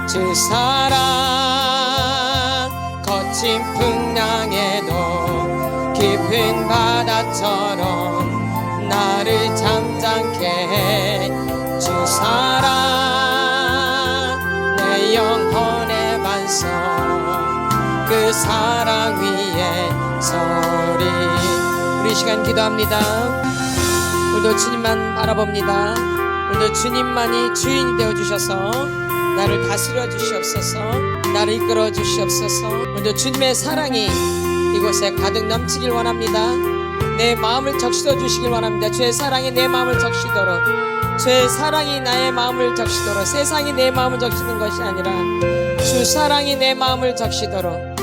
주 사랑 거친 풍랑에도 깊은 바다처럼 나를 잠잠케 해. 주 사랑 내 영혼의 반석 그 사랑 위에 서리. 우리 시간 기도합니다. 오늘도 주님만 바라봅니다. 오늘도 주님만이 주인이 되어주셔서 나를 다스려 주시옵소서. 나를 이끌어 주시옵소서. 오늘도 주님의 사랑이 이곳에 가득 넘치길 원합니다. 내 마음을 적시어 주시길 원합니다. 주의 사랑이 내 마음을 적시도록, 주의 사랑이 나의 마음을 적시도록, 세상이 내 마음을 적시는 것이 아니라 주 사랑이 내 마음을 적시도록,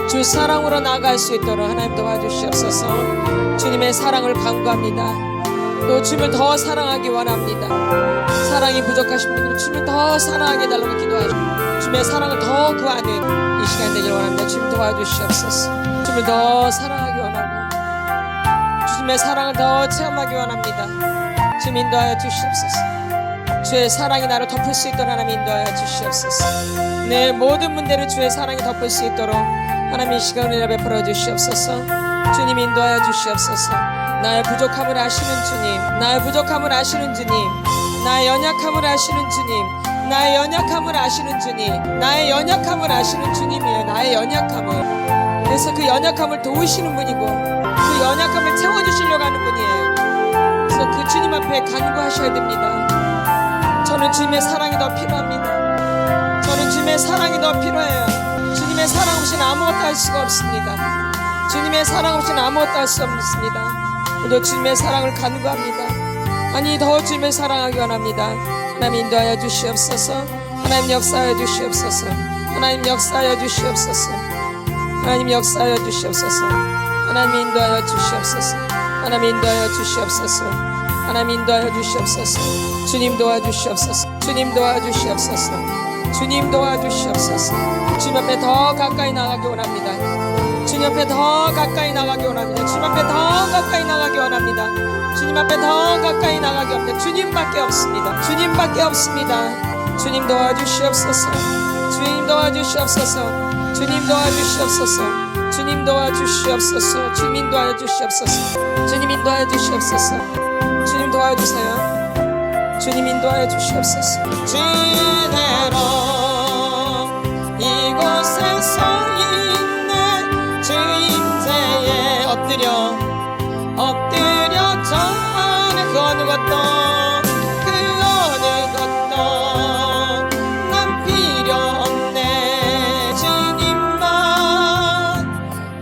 주 사랑으로 나아갈 수 있도록 하나님 도와주시옵소서. 주님의 사랑을 간구합니다. 또 주님을 더 사랑하기 원합니다. 사랑이 부족하신 분들은 주님을 더 사랑하게 해달라고 기도하시고 주님의 사랑을 더 구하는 이 시간 되길 원합니다. 주님 도와주시옵소서. 주님을 더 사랑하기 원하고 주님의 사랑을 더 체험하기 원합니다. 주님 인도하여 주시옵소서. 주의 사랑이 나를 덮을 수 있도록 하나님 인도하여 주시옵소서. 내 모든 문제를 주의 사랑이 덮을 수 있도록 하나님 이 시간을 베풀어 주시옵소서. 주님 인도하여 주시옵소서. 나의 부족함을 아시는 주님, 나의 부족함을 아시는 주님, 나의 연약함을 아시는 주님, 나의 연약함을 아시는 주님, 나의 연약함을 아시는 주님이에요. 나의 연약함을. 그래서 그 연약함을 도우시는 분이고 그 연약함을 채워주시려고 하는 분이에요. 그래서 그 주님 앞에 간구하셔야 됩니다. 저는 주님의 사랑이 더 필요합니다. 저는 주님의 사랑이 더 필요해요. 주님의 사랑 없이는 아무것도 할 수가 없습니다. 주님의 사랑 없이는 아무것도 할 수 없습니다. 오늘도 주님의 사랑을 간구합니다. 아니 더 주님을 사랑하기 원합니다. 하나님 인도하여 주시옵소서. 하나님 역사하여 주시옵소서. 하나님 역사하여 주시옵소서. 하나님 역사하여 주시옵소서. 하나님 인도하여 주시옵소서. 하나님 인도하여 주시옵소서. 하나님 인도하여 주시옵소서. 주님 도와주시옵소서. 주님 도와주시옵소서. 주님 도와주시옵소서. 주님 앞에 더 가까이 나가기 원합니다. 주님 앞에 더 가까이 나가기 원합니다. 주님 앞에 더 가까이 나가기 원합니다. 주님 앞에 더 가까이 나가기 원합니다. 주님밖에 없습니다. 주님밖에 없습니다. 주님 도와주시옵소서. 주님 도와주시옵소서. 주님 도와주시옵소서. 주님 도와주시옵소서. 주님 인도하여 주시옵소서. 주님 인도하여 주시옵소서. 주님 도와주세요. 주님 인도하여 주시옵소서. 주대로 이곳에서 주 임재에 엎드려 전에 그 어느 것도 난 필요 없네. 주님만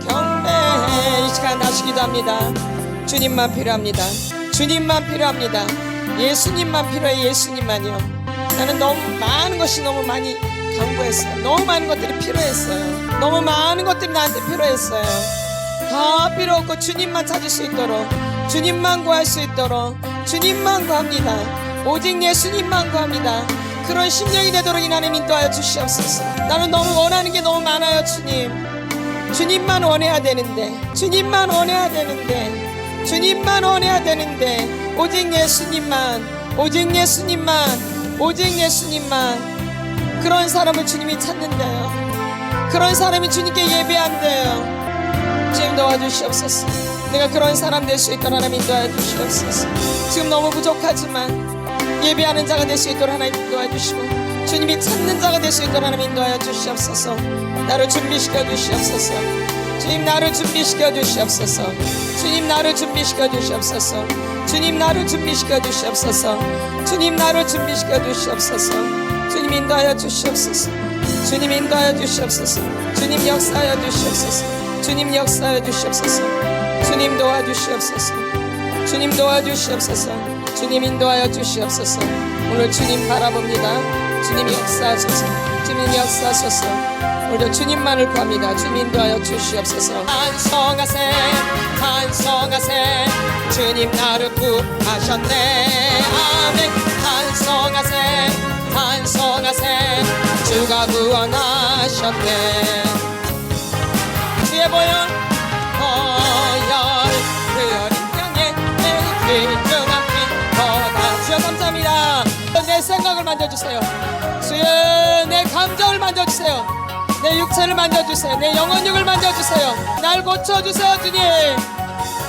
경배해. 이 시간 다시 기도합니다. 주님만 필요합니다. 주님만 필요합니다. 예수님만 필요해. 예수님만이요. 나는 너무 많은 것이 너무 많이 강구했어요. 너무 많은 것들이 필요했어요. 너무 많은 것들이 나한테 필요했어요. 다 필요 없고 주님만 찾을 수 있도록, 주님만 구할 수 있도록 주님만 구합니다. 오직 예수님만 구합니다. 그런 심령이 되도록 하나님 인도하여 주시옵소서. 나는 너무 원하는 게 너무 많아요. 주님만 원해야 되는데, 주님만 원해야 되는데, 주님만 원해야 되는데, 오직 예수님만, 오직 예수님만, 오직 예수님만. 그런 사람을 주님이 찾는데요. 그런 사람이 주님께 예배한대요. 주님 도와주시옵소서. 내가 그런 사람 될 수 있도록 하나님 인도하여 주시옵소서. 지금 너무 부족하지만 예배하는 자가 될 수 있도록 하나님 인도하여 주시고 주님이 찾는 자가 될 수 있도록 하나님 인도하여 주시옵소서. 나를 준비시켜 주시옵소서. 주님 나를 준비시켜 주시옵소서. 주님 나를 준비시켜 주시옵소서. 주님 나를 준비시켜 주시옵소서. 주님 나를 준비시켜 주시옵소서. 주님 인도하여 주시옵소서. 주님 인도하여 주시옵소서. 주님 역사하여 주시옵소서. 주님 역사하여 주시옵소서. 주님 도와주시옵소서. 주님 도와주시옵소서. 주님 인도하여 주시옵소서. 오늘 주님 바라봅니다. 주님 역사하소서. 주님 역사하소서. 오늘 주님만을 구합니다. 주님 인도하여 주시옵소서. 반성하세 반성하세 주님 나를 구하셨네. 아멘. 반성하세 반성하세 주가 구원하셨네. 주의 보혈 그 어린 양의 귀중한 피 거다. 주여 감사합니다. 내 생각을 만져주세요. 주여 내 감정 만져주세요. 내 육체를 만져주세요. 내 영혼육을 만져주세요. 날 고쳐주세요 주님.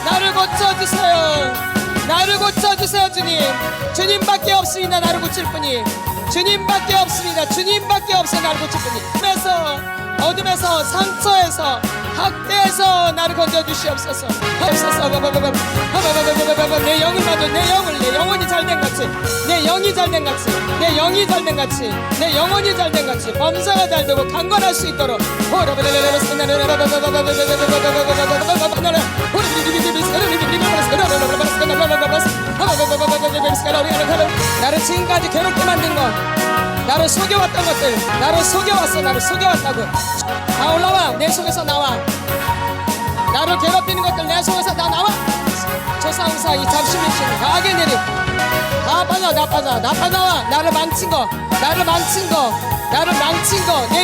나를 고쳐주세요. 나를 고쳐주세요 주님. 주님밖에 없습니다. 나를 고칠 분이. 주님밖에 없습니다. 주님밖에 없어요. 나를 고칠 분이. 어둠에서 상처에서 학대에서 나를 건져주시옵소서. 내 영을 만져. 내 영혼이 잘된 같이, 내 영이 잘된 같이, 내 영이 잘된 같이, 내 영혼이 잘된 같이 범사가 잘되고 강건할 수 있도록 나를 지금까지 괴롭게 만든 것, 나를 속여왔던 것들, 나를 속여왔다고. 다 올라와. 내 속에서 나와. 나를 괴롭히는 것들 내 속에서 다 나와. 조상사 이 잡심이신 가게 내리 다 빠져나와. 나를 망친 거, 내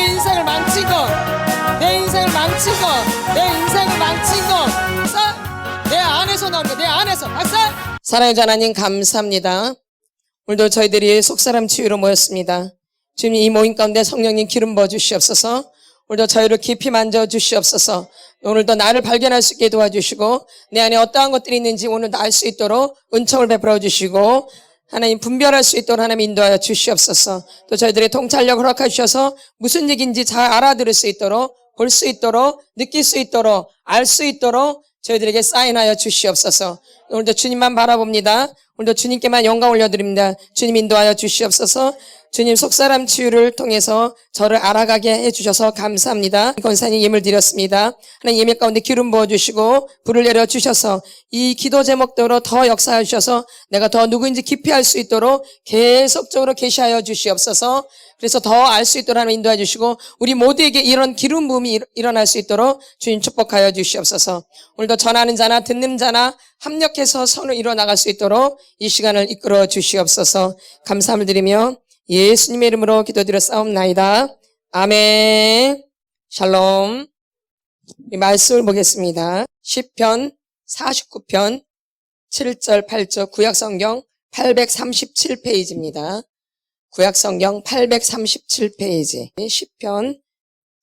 인생을 망친 거, 내 안에서 나오는 거, 내 안에서 박살. 사랑의 하나님 감사합니다. 오늘도 저희들이 속사람 치유로 모였습니다. 주님, 이 모임 가운데 성령님 기름 부어 주시옵소서. 오늘도 저희를 깊이 만져 주시옵소서. 오늘도 나를 발견할 수 있게 도와주시고 내 안에 어떠한 것들이 있는지 오늘도 알 수 있도록 은총을 베풀어 주시고 하나님 분별할 수 있도록 하나님 인도하여 주시옵소서. 또 저희들의 통찰력을 허락해 주셔서 무슨 얘기인지 잘 알아들을 수 있도록, 볼 수 있도록, 느낄 수 있도록, 알 수 있도록 저희들에게 사인하여 주시옵소서. 오늘도 주님만 바라봅니다. 오늘도 주님께만 영광 올려드립니다. 주님 인도하여 주시옵소서. 주님 속사람 치유를 통해서 저를 알아가게 해주셔서 감사합니다. 권사님 예물 드렸습니다. 하나님 예물 가운데 기름 부어주시고 불을 내려주셔서 이 기도 제목대로 더 역사해 주셔서 내가 더 누구인지 깊이 알 수 있도록 계속적으로 계시하여 주시옵소서. 그래서 더 알 수 있도록 하나님 인도해 주시고 우리 모두에게 이런 기름 부음이 일어날 수 있도록 주님 축복하여 주시옵소서. 오늘도 전하는 자나 듣는 자나 합력해서 선을 이뤄나갈 수 있도록 이 시간을 이끌어 주시옵소서. 감사함을 드리며 예수님의 이름으로 기도드렸사옵나이다. 아멘. 샬롬. 이 말씀을 보겠습니다. 시편 49편 7절 8절 구약성경 837페이지입니다. 구약성경 837페이지 시편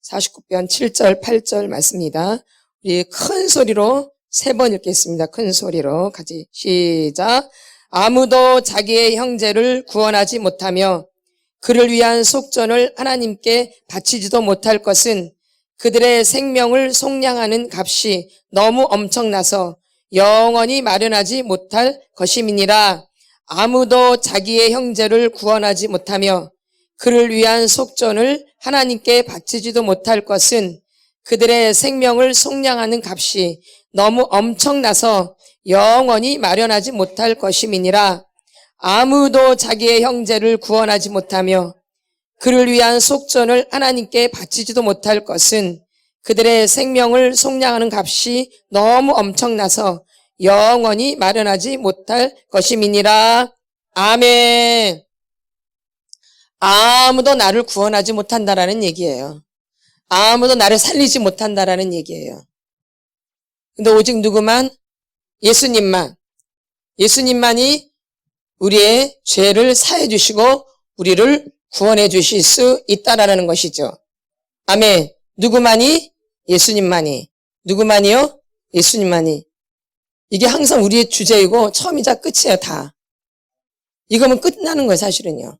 49편 7절 8절 말씀입니다. 우리 큰 소리로 3번 읽겠습니다. 큰 소리로 같이 시작. 아무도 자기의 형제를 구원하지 못하며 그를 위한 속전을 하나님께 바치지도 못할 것은 그들의 생명을 속량하는 값이 너무 엄청나서 영원히 마련하지 못할 것임이니라. 아무도 자기의 형제를 구원하지 못하며 그를 위한 속전을 하나님께 바치지도 못할 것은 그들의 생명을 속량하는 값이 너무 엄청나서 영원히 마련하지 못할 것임이니라. 아무도 자기의 형제를 구원하지 못하며 그를 위한 속전을 하나님께 바치지도 못할 것은 그들의 생명을 속량하는 값이 너무 엄청나서 영원히 마련하지 못할 것임이니라. 아멘. 아무도 나를 구원하지 못한다라는 얘기예요. 아무도 나를 살리지 못한다라는 얘기예요. 근데 오직 누구만? 예수님만이 우리의 죄를 사해 주시고 우리를 구원해 주실 수 있다라는 것이죠. 아멘. 누구만이? 예수님만이. 누구만이요? 예수님만이. 이게 항상 우리의 주제이고 처음이자 끝이에요. 다. 이거면 끝나는 거예요. 사실은요.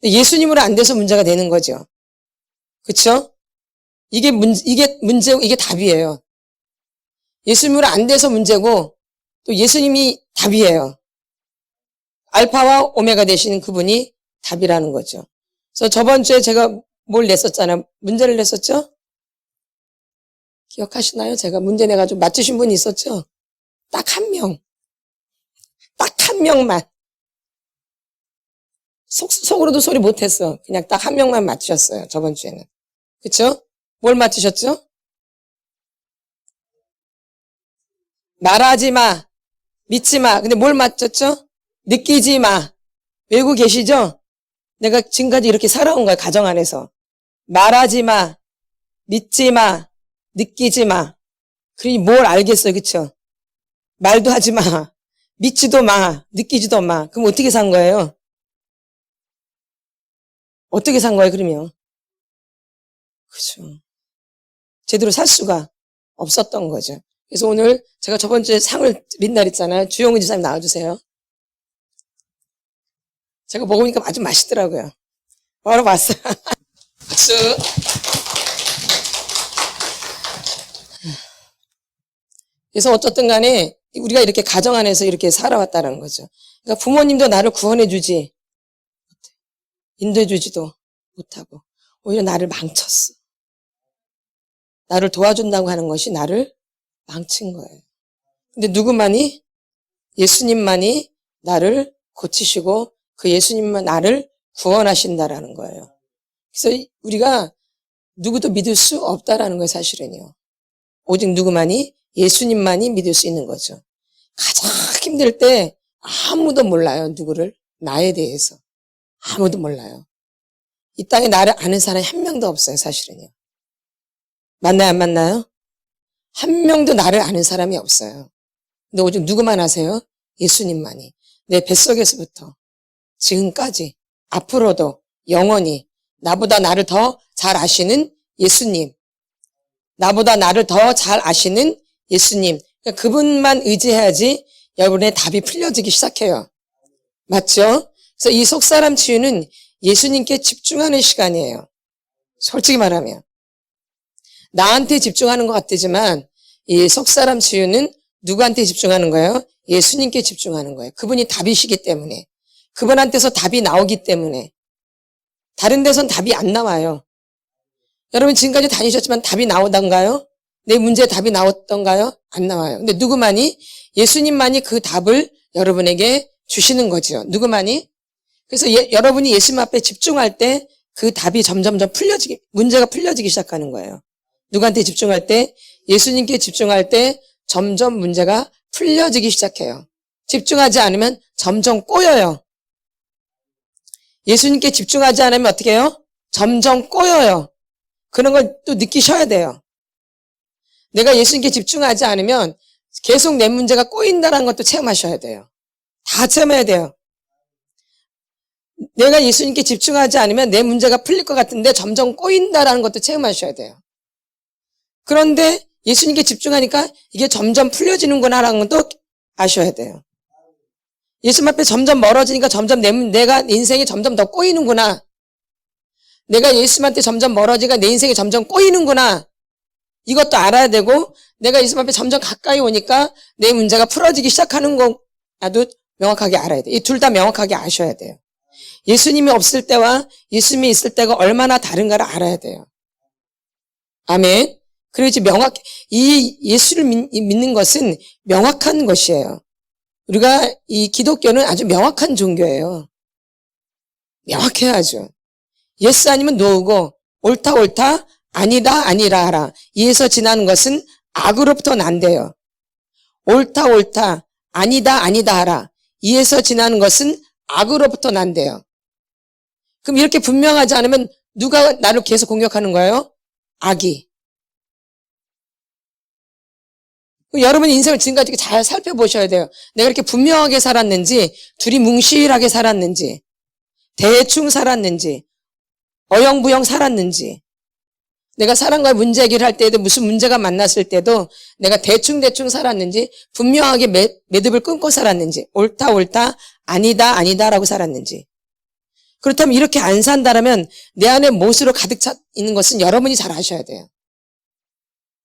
예수님으로 안 돼서 문제가 되는 거죠. 그렇죠? 이게 문제고 이게 답이에요. 예수님으로 안 돼서 문제고 또 예수님이 답이에요. 알파와 오메가 되시는 그분이 답이라는 거죠. 그래서 저번 주에 제가 뭘 냈었잖아요. 문제를 냈었죠? 기억하시나요? 제가 문제 내가지고 맞추신 분이 있었죠? 딱 한 명. 딱 한 명만. 속으로도 소리 못했어. 그냥 딱 한 명만 맞추셨어요. 저번 주에는. 그쵸? 뭘 맞추셨죠? 말하지 마. 믿지 마. 근데 뭘 맞췄죠? 느끼지 마. 외우고 계시죠? 내가 지금까지 이렇게 살아온 거야. 가정 안에서. 말하지 마. 믿지 마. 느끼지 마. 그러니 뭘 알겠어요. 그쵸? 말도 하지 마. 믿지도 마. 느끼지도 마. 그럼 어떻게 산 거예요? 어떻게 산 거예요, 그러면? 그죠. 제대로 살 수가 없었던 거죠. 그래서 오늘 제가 저번 주에 상을 드린 날 있잖아요. 주영은 지사님 나와주세요. 제가 먹으니까 아주 맛있더라고요. 바로 봤어요. 박수. 그래서 어쨌든 간에 우리가 이렇게 가정 안에서 이렇게 살아왔다는 거죠. 그러니까 부모님도 나를 구원해주지, 인도해주지도 못하고 오히려 나를 망쳤어. 나를 도와준다고 하는 것이 나를 망친 거예요. 근데 누구만이? 예수님만이 나를 고치시고 그 예수님만 나를 구원하신다라는 거예요. 그래서 우리가 누구도 믿을 수 없다라는 거예요, 사실은요. 오직 누구만이? 예수님만이 믿을 수 있는 거죠. 가장 힘들 때 아무도 몰라요, 누구를. 나에 대해서. 아무도 몰라요. 이 땅에 나를 아는 사람이 한 명도 없어요, 사실은요. 맞나요, 안 맞나요? 한 명도 나를 아는 사람이 없어요. 근데 오직 누구만 아세요? 예수님만이. 내 뱃속에서부터 지금까지 앞으로도 영원히 나보다 나를 더 잘 아시는 예수님, 나보다 나를 더 잘 아시는 예수님, 그러니까 그분만 의지해야지 여러분의 답이 풀려지기 시작해요. 맞죠? 그래서 이 속사람 치유는 예수님께 집중하는 시간이에요. 솔직히 말하면 나한테 집중하는 것 같지만 이 속사람 치유는 누구한테 집중하는 거예요? 예수님께 집중하는 거예요. 그분이 답이시기 때문에, 그분한테서 답이 나오기 때문에. 다른 데선 답이 안 나와요. 여러분 지금까지 다니셨지만 답이 나오던가요? 내 문제에 답이 나왔던가요? 안 나와요. 근데 누구만이? 예수님만이 그 답을 여러분에게 주시는 거죠. 누구만이? 그래서 여러분이 예수님 앞에 집중할 때 그 답이 점점점 풀려지기, 문제가 풀려지기 시작하는 거예요. 누구한테 집중할 때? 예수님께 집중할 때 점점 문제가 풀려지기 시작해요. 집중하지 않으면 점점 꼬여요. 예수님께 집중하지 않으면 어떻게 해요? 점점 꼬여요. 그런 걸 또 느끼셔야 돼요. 내가 예수님께 집중하지 않으면 계속 내 문제가 꼬인다는 것도 체험하셔야 돼요. 다 체험해야 돼요. 내가 예수님께 집중하지 않으면 내 문제가 풀릴 것 같은데 점점 꼬인다는 것도 체험하셔야 돼요. 그런데 예수님께 집중하니까 이게 점점 풀려지는구나라는 것도 아셔야 돼요. 예수님 앞에 점점 멀어지니까 점점 내가 인생이 점점 더 꼬이는구나. 내가 예수님한테 점점 멀어지니까 내 인생이 점점 꼬이는구나. 이것도 알아야 되고, 내가 예수님 앞에 점점 가까이 오니까 내 문제가 풀어지기 시작하는 거 나도 명확하게 알아야 돼요. 이 둘 다 명확하게 아셔야 돼요. 예수님이 없을 때와 예수님이 있을 때가 얼마나 다른가를 알아야 돼요. 아멘. 그래야지 이 예수를 믿는 것은 명확한 것이에요. 우리가 이 기독교는 아주 명확한 종교예요. 명확해야죠. 예스 아니면 노우고, 옳다 옳다, 아니다 아니라 하라. 이에서 지나는 것은 악으로부터 난대요. 옳다 옳다, 아니다 아니다 하라. 이에서 지나는 것은 악으로부터 난대요. 그럼 이렇게 분명하지 않으면 누가 나를 계속 공격하는 거예요? 악이. 여러분 인생을 지금까지 잘 살펴보셔야 돼요. 내가 이렇게 분명하게 살았는지, 둘이 뭉실하게 살았는지, 대충 살았는지, 어영부영 살았는지, 내가 사람과의 문제 해결할 때에도 무슨 문제가 만났을 때도 내가 대충 살았는지, 분명하게 매듭을 끊고 살았는지, 옳다 옳다, 아니다 아니다라고 살았는지. 그렇다면 이렇게 안 산다면 내 안에 못으로 가득 차 있는 것은 여러분이 잘 아셔야 돼요.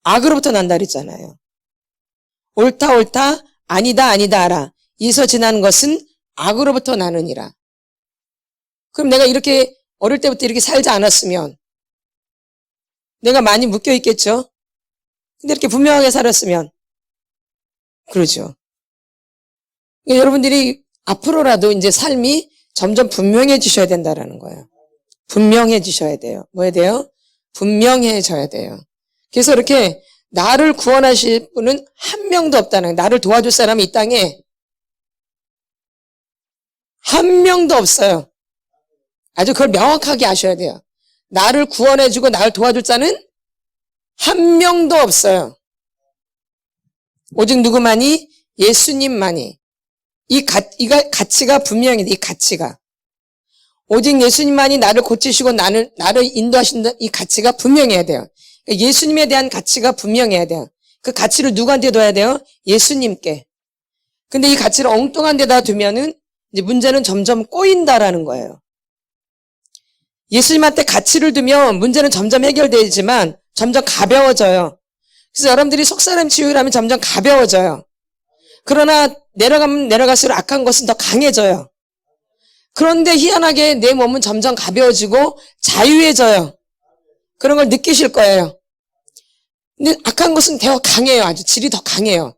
악으로부터 난다 그랬잖아요. 옳다 옳다, 아니다 아니다 하라. 이서 지나는 것은 악으로부터 나느니라. 그럼 내가 이렇게 어릴 때부터 이렇게 살지 않았으면 내가 많이 묶여 있겠죠? 근데 이렇게 분명하게 살았으면 그러죠. 그러니까 여러분들이 앞으로라도 이제 삶이 점점 분명해지셔야 된다라는 거예요. 분명해지셔야 돼요. 뭐 해야 돼요? 분명해져야 돼요. 그래서 이렇게 나를 구원하실 분은 한 명도 없다는 거예요. 나를 도와줄 사람이 이 땅에 한 명도 없어요. 아주 그걸 명확하게 아셔야 돼요. 나를 구원해주고 나를 도와줄 자는 한 명도 없어요. 오직 누구만이? 예수님만이. 이 가치가 분명히 돼, 이 가치가. 오직 예수님만이 나를 고치시고 나를 인도하신다, 이 가치가 분명해야 돼요. 예수님에 대한 가치가 분명해야 돼요. 그 가치를 누구한테 둬야 돼요? 예수님께. 근데 이 가치를 엉뚱한 데다 두면은 이제 문제는 점점 꼬인다라는 거예요. 예수님한테 가치를 두면 문제는 점점 해결되지만 점점 가벼워져요. 그래서 여러분들이 속사람 치유를 하면 점점 가벼워져요. 그러나 내려가면 내려갈수록 악한 것은 더 강해져요. 그런데 희한하게 내 몸은 점점 가벼워지고 자유해져요. 그런 걸 느끼실 거예요. 근데 악한 것은 더 강해요. 아주 질이 더 강해요.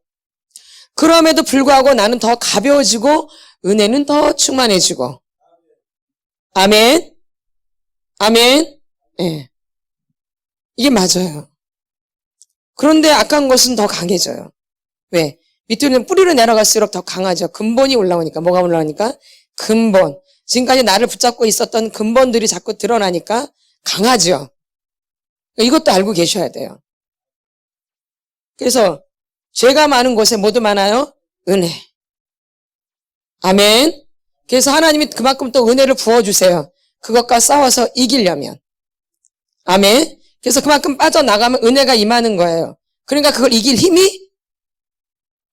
그럼에도 불구하고 나는 더 가벼워지고 은혜는 더 충만해지고. 아멘. 아멘. 예. 이게 맞아요. 그런데 악한 것은 더 강해져요. 왜? 밑으로 뿌리로 내려갈수록 더 강하죠. 근본이 올라오니까. 뭐가 올라오니까? 근본. 지금까지 나를 붙잡고 있었던 근본들이 자꾸 드러나니까 강하죠. 이것도 알고 계셔야 돼요. 그래서 죄가 많은 곳에 모두 많아요? 은혜. 아멘. 그래서 하나님이 그만큼 또 은혜를 부어주세요. 그것과 싸워서 이기려면. 아멘. 그래서 그만큼 빠져나가면 은혜가 임하는 거예요. 그러니까 그걸 이길 힘이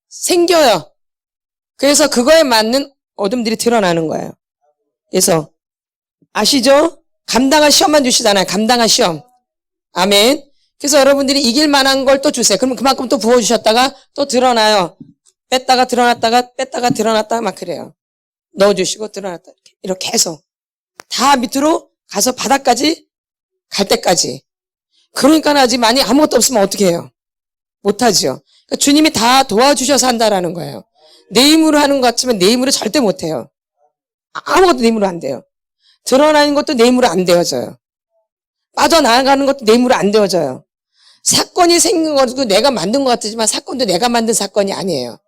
생겨요. 그래서 그거에 맞는 어둠들이 드러나는 거예요. 그래서 아시죠? 감당할 시험만 주시잖아요. 감당할 시험. 아멘. 그래서 여러분들이 이길 만한 걸 또 주세요. 그러면 그만큼 또 부어주셨다가 또 드러나요. 뺐다가 드러났다가 뺐다가 드러났다가 막 그래요. 넣어주시고 드러났다. 이렇게 해서 다 밑으로 가서 바닥까지 갈 때까지. 그러니까 아직 많이 아무것도 없으면 어떻게 해요? 못하지요. 그러니까 주님이 다 도와주셔서 한다라는 거예요. 내 힘으로 하는 것 같지만 내 힘으로 절대 못해요. 아무것도 내 힘으로 안 돼요. 드러나는 것도 내 힘으로 안 되어져요. 빠져나가는 것도 내 힘으로 안 되어져요. 사건이 생긴 것도 내가 만든 것 같지만 사건도 내가 만든 사건이 아니에요.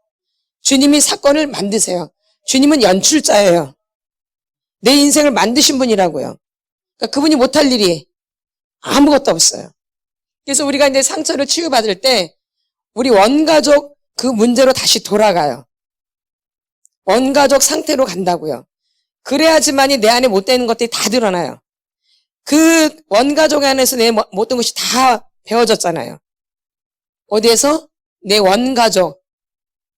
주님이 사건을 만드세요. 주님은 연출자예요. 내 인생을 만드신 분이라고요. 그러니까 그분이 못할 일이 아무것도 없어요. 그래서 우리가 이제 상처를 치유받을 때 우리 원가족 그 문제로 다시 돌아가요. 원가족 상태로 간다고요. 그래야지만이 내 안에 못되는 것들이 다 드러나요. 그 원가족 안에서 내 못된 것이 다 배워졌잖아요. 어디에서? 내 원가족.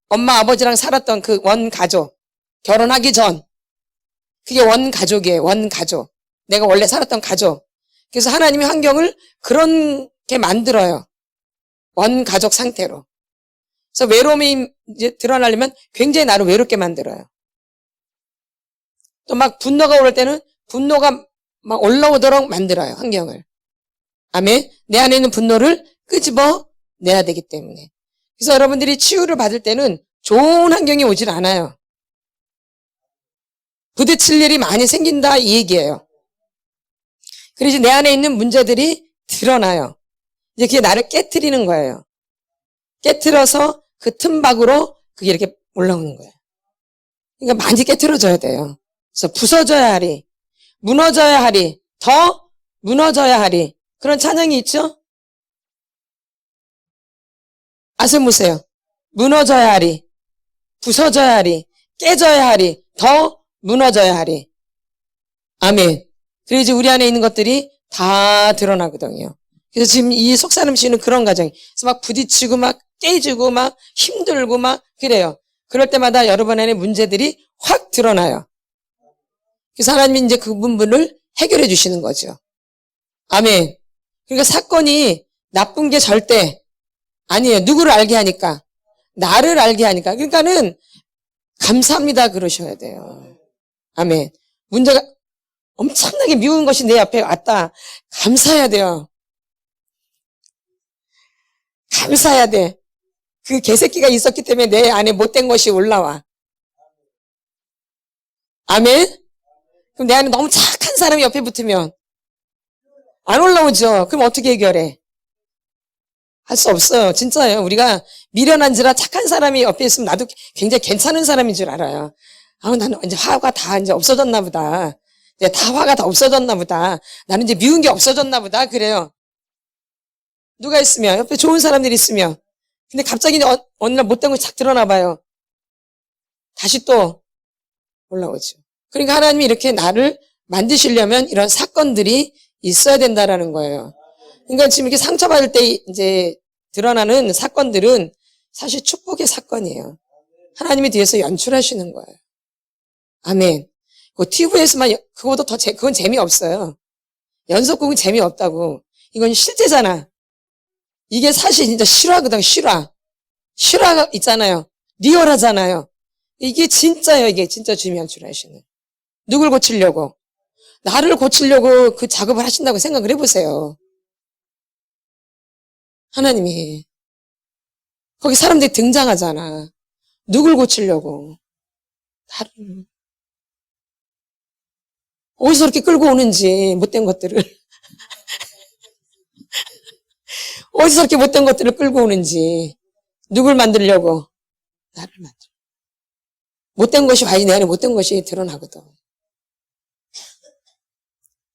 엄마 아버지랑 살았던 그 원가족. 결혼하기 전. 그게 원가족이에요. 원가족. 내가 원래 살았던 가족. 그래서 하나님이 환경을 그렇게 만들어요. 원가족 상태로. 그래서 외로움이 이제 드러나려면 굉장히 나를 외롭게 만들어요. 또 막 분노가 오를 때는 분노가 막 올라오도록 만들어요. 환경을. 아멘. 내 안에 있는 분노를 끄집어 내야 되기 때문에. 그래서 여러분들이 치유를 받을 때는 좋은 환경이 오질 않아요. 부딪힐 일이 많이 생긴다 이 얘기예요. 그래서 내 안에 있는 문제들이 드러나요. 이제 그게 나를 깨트리는 거예요. 깨트려서 그 틈밖으로 그게 이렇게 올라오는 거예요. 그러니까 많이 깨트려져야 돼요. 그래서 부서져야 하리, 무너져야 하리, 더 무너져야 하리. 그런 찬양이 있죠? 아세요, 보세요. 무너져야 하리, 부서져야 하리, 깨져야 하리, 더 무너져야 하리. 아멘. 그래서 이제 우리 안에 있는 것들이 다 드러나거든요. 그래서 지금 이 속사람 씨는 그런 과정이. 그래서 막 부딪히고 막 깨지고 막 힘들고 막 그래요. 그럴 때마다 여러분 안에 문제들이 확 드러나요. 그래서 하나님이 이제 그 부분을 해결해 주시는 거죠. 아멘. 그러니까 사건이 나쁜 게 절대 아니에요. 누구를 알게 하니까. 나를 알게 하니까. 그러니까는 감사합니다 그러셔야 돼요. 아멘. 문제가 엄청나게 미운 것이 내 앞에 왔다. 감사해야 돼요. 감사해야 돼. 그 개새끼가 있었기 때문에 내 안에 못된 것이 올라와. 아멘? 그럼 내 안에 너무 착한 사람이 옆에 붙으면 안 올라오죠. 그럼 어떻게 해결해? 할 수 없어요. 진짜예요. 우리가 미련한지라 착한 사람이 옆에 있으면 나도 굉장히 괜찮은 사람인 줄 알아요. 나는 이제 화가 다 이제 없어졌나 보다. 이제 다 화가 다 없어졌나 보다. 나는 이제 미운 게 없어졌나 보다. 그래요. 누가 있으면, 옆에 좋은 사람들이 있으면. 근데 갑자기 어느 날 못된 것이 착 드러나 봐요. 다시 또 올라오죠. 그러니까 하나님이 이렇게 나를 만드시려면 이런 사건들이 있어야 된다라는 거예요. 그러니까 지금 이렇게 상처받을 때 이제 드러나는 사건들은 사실 축복의 사건이에요. 하나님이 뒤에서 연출하시는 거예요. 아멘. 그 TV에서만 그거보다 그건 재미없어요. 연속극은 재미없다고. 이건 실제잖아. 이게 사실 진짜 실화거든, 실화. 실화가 있잖아요. 리얼하잖아요. 이게 진짜예요. 이게 진짜 주님이 연출하시는. 누굴 고치려고? 나를 고치려고 그 작업을 하신다고 생각을 해보세요. 하나님이. 거기 사람들이 등장하잖아. 누굴 고치려고? 나를. 어디서 그렇게 끌고 오는지, 못된 것들을. 어디서 그렇게 못된 것들을 끌고 오는지. 누굴 만들려고? 나를 만들어. 못된 것이 와야지 내 안에 못된 것이 드러나거든.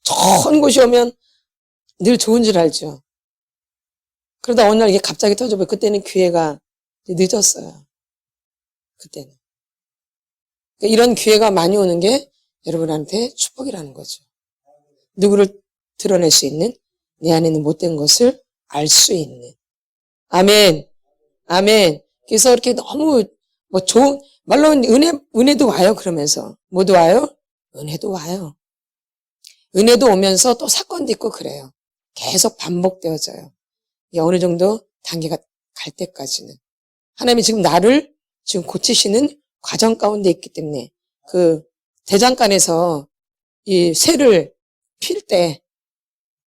좋은 곳이 오면 늘 좋은 줄 알죠. 그러다 어느 날 이게 갑자기 터져버려. 그때는 기회가 늦었어요. 그때는. 이런 기회가 많이 오는 게 여러분한테 축복이라는 거죠. 누구를 드러낼 수 있는, 내 안에 있는 못된 것을 알 수 있는. 아멘. 아멘. 그래서 이렇게 너무 좋은 말로 은혜도 와요. 그러면서 뭐도 와요? 은혜도 와요. 은혜도 오면서 또 사건도 있고 그래요. 계속 반복되어져요. 어느 정도 단계가 갈 때까지는. 하나님이 지금 나를 지금 고치시는 과정 가운데 있기 때문에 그 대장간에서 이 쇠를 필 때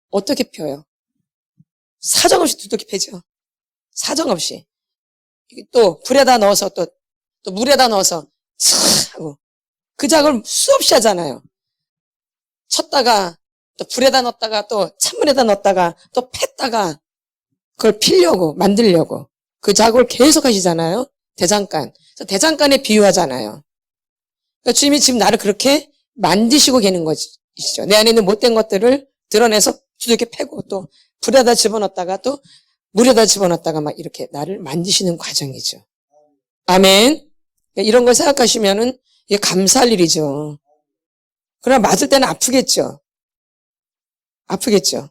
어떻게 펴요? 사정없이 두둑이 패죠. 사정없이. 또 불에다 넣어서 또 물에다 넣어서 촥 하고 그 작업을 수없이 하잖아요. 쳤다가 또 불에다 넣었다가 또 찬물에다 넣었다가 또 팼다가 그걸 피려고 만들려고 그 작업을 계속 하시잖아요. 대장간. 대장간에 비유하잖아요. 그러니까 주님이 지금 나를 그렇게 만드시고 계는 것이죠. 내 안에 있는 못된 것들을 드러내서 두둑이 패고 또 불에다 집어넣었다가 또 물에다 집어넣었다가 막 이렇게 나를 만드시는 과정이죠. 아멘. 이런 걸 생각하시면은 이게 감사할 일이죠. 그러나 맞을 때는 아프겠죠. 아프겠죠.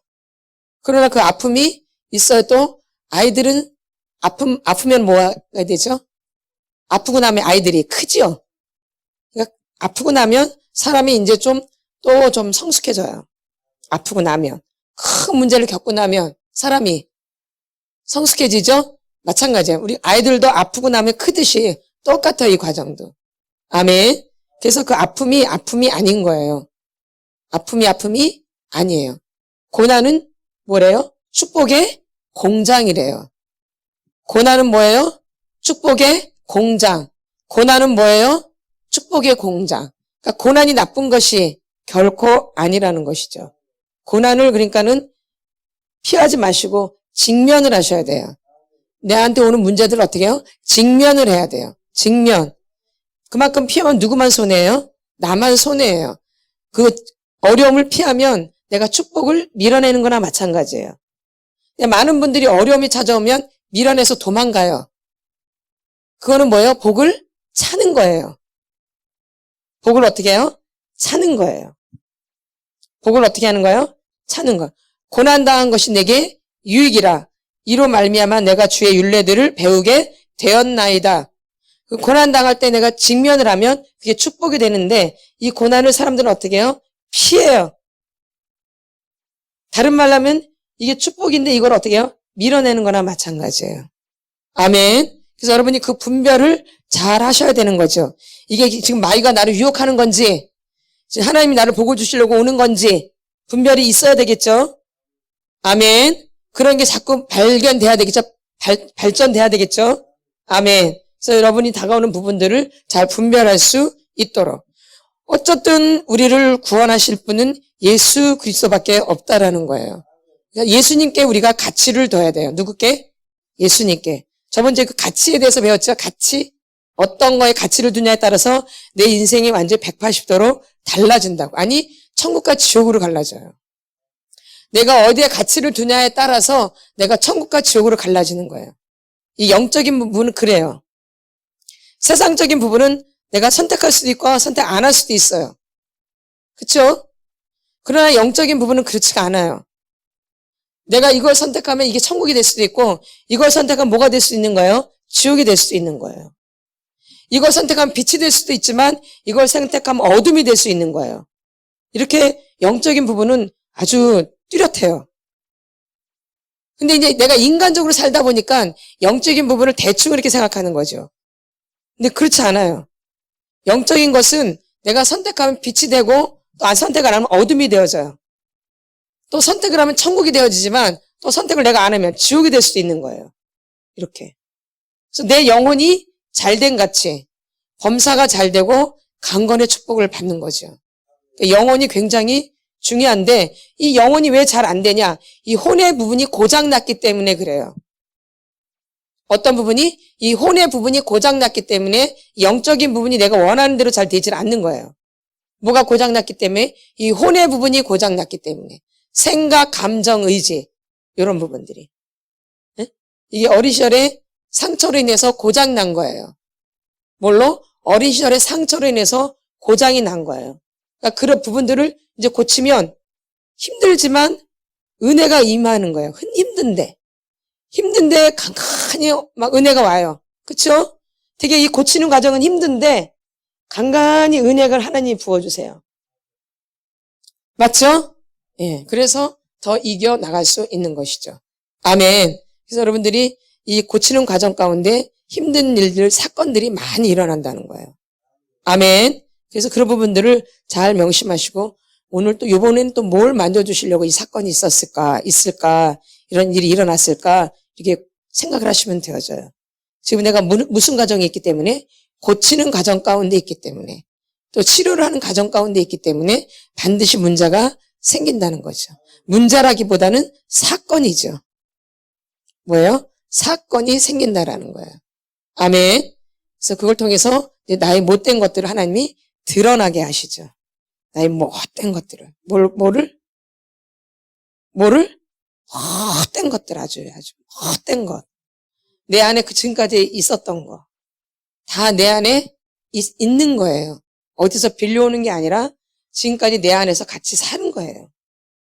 그러나 그 아픔이 있어야 또 아이들은 아프면 뭐가 되죠? 아프고 나면 아이들이 크지요. 그러니까 아프고 나면 사람이 이제 또 좀 성숙해져요. 아프고 나면. 큰 문제를 겪고 나면 사람이 성숙해지죠? 마찬가지예요. 우리 아이들도 아프고 나면 크듯이 똑같아요, 이 과정도. 아멘. 그래서 그 아픔이 아닌 거예요. 아픔이 아니에요. 고난은 뭐래요? 축복의 공장이래요. 고난은 뭐예요? 축복의 공장. 고난은 뭐예요? 축복의 공장. 그러니까 고난이 나쁜 것이 결코 아니라는 것이죠. 고난을 그러니까는 피하지 마시고 직면을 하셔야 돼요. 내한테 오는 문제들을 어떻게 해요? 직면을 해야 돼요. 직면. 그만큼 피하면 누구만 손해예요? 나만 손해예요. 그 어려움을 피하면 내가 축복을 밀어내는 거나 마찬가지예요. 많은 분들이 어려움이 찾아오면 밀어내서 도망가요. 그거는 뭐예요? 복을 차는 거예요. 복을 어떻게 해요? 차는 거예요. 복을 어떻게 하는 거예요? 차는 거. 고난당한 것이 내게 유익이라. 이로 말미암아 내가 주의 율례들을 배우게 되었나이다. 그 고난당할 때 내가 직면을 하면 그게 축복이 되는데 이 고난을 사람들은 어떻게 해요? 피해요. 다른 말로 하면 이게 축복인데 이걸 어떻게 해요? 밀어내는 거나 마찬가지예요. 아멘. 그래서 여러분이 그 분별을 잘 하셔야 되는 거죠. 이게 지금 마귀가 나를 유혹하는 건지 지금 하나님이 나를 보고 주시려고 오는 건지 분별이 있어야 되겠죠. 아멘. 그런 게 자꾸 발견돼야 되겠죠. 발전돼야 되겠죠. 아멘. 그래서 여러분이 다가오는 부분들을 잘 분별할 수 있도록. 어쨌든 우리를 구원하실 분은 예수 그리스도밖에 없다라는 거예요. 그러니까 예수님께 우리가 가치를 둬야 돼요. 누구께? 예수님께. 저번주에 그 가치에 대해서 배웠죠. 가치. 어떤 거에 가치를 두냐에 따라서 내 인생이 완전히 180도로 달라진다고. 아니, 천국과 지옥으로 갈라져요. 내가 어디에 가치를 두냐에 따라서 내가 천국과 지옥으로 갈라지는 거예요. 이 영적인 부분은 그래요. 세상적인 부분은 내가 선택할 수도 있고 선택 안 할 수도 있어요. 그렇죠? 그러나 영적인 부분은 그렇지가 않아요. 내가 이걸 선택하면 이게 천국이 될 수도 있고, 이걸 선택하면 뭐가 될 수 있는 거예요? 지옥이 될 수도 있는 거예요. 이걸 선택하면 빛이 될 수도 있지만 이걸 선택하면 어둠이 될 수 있는 거예요. 이렇게 영적인 부분은 아주 뚜렷해요. 근데 이제 내가 인간적으로 살다 보니까 영적인 부분을 대충 이렇게 생각하는 거죠. 근데 그렇지 않아요. 영적인 것은 내가 선택하면 빛이 되고 또 안 선택을 안 하면 어둠이 되어져요. 또 선택을 하면 천국이 되어지지만 또 선택을 내가 안 하면 지옥이 될 수도 있는 거예요. 이렇게. 그래서 내 영혼이 잘된 같이 범사가 잘 되고 강건의 축복을 받는 거죠. 그러니까 영혼이 굉장히 중요한데 이 영혼이 왜 잘 안 되냐? 이 혼의 부분이 고장났기 때문에 그래요. 어떤 부분이? 이 혼의 부분이 고장났기 때문에 영적인 부분이 내가 원하는 대로 잘 되질 않는 거예요. 뭐가 고장났기 때문에? 이 혼의 부분이 고장났기 때문에. 생각, 감정, 의지 이런 부분들이. 네? 이게 어린 시절에 상처로 인해서 고장난 거예요. 뭘로? 어린 시절에 상처로 인해서 고장이 난 거예요. 그러니까 그런 부분들을 이제 고치면 힘들지만 은혜가 임하는 거예요. 힘든데 간간히 막 은혜가 와요. 그렇죠? 되게 이 고치는 과정은 힘든데 간간히 은혜를 하나님이 부어주세요. 맞죠? 예, 그래서 더 이겨 나갈 수 있는 것이죠. 아멘. 그래서 여러분들이 이 고치는 과정 가운데 힘든 일들, 사건들이 많이 일어난다는 거예요. 아멘. 그래서 그런 부분들을 잘 명심하시고 오늘 또 이번에는 또 뭘 만져주시려고 이 사건이 있을까, 이런 일이 일어났을까 이렇게 생각을 하시면 되어져요. 지금 내가 무슨 과정이 있기 때문에 고치는 과정 가운데 있기 때문에 또 치료를 하는 과정 가운데 있기 때문에 반드시 문제가 생긴다는 거죠. 문제라기보다는 사건이죠. 뭐예요? 사건이 생긴다라는 거예요. 아멘. 그래서 그걸 통해서 나의 못된 것들을 하나님이 드러나게 하시죠. 나의 못된 것들을. 뭐를? 못된 것들 아주 못된 것. 내 안에 그 지금까지 있었던 거. 다 내 안에 있는 거예요. 어디서 빌려오는 게 아니라 지금까지 내 안에서 같이 사는 거예요.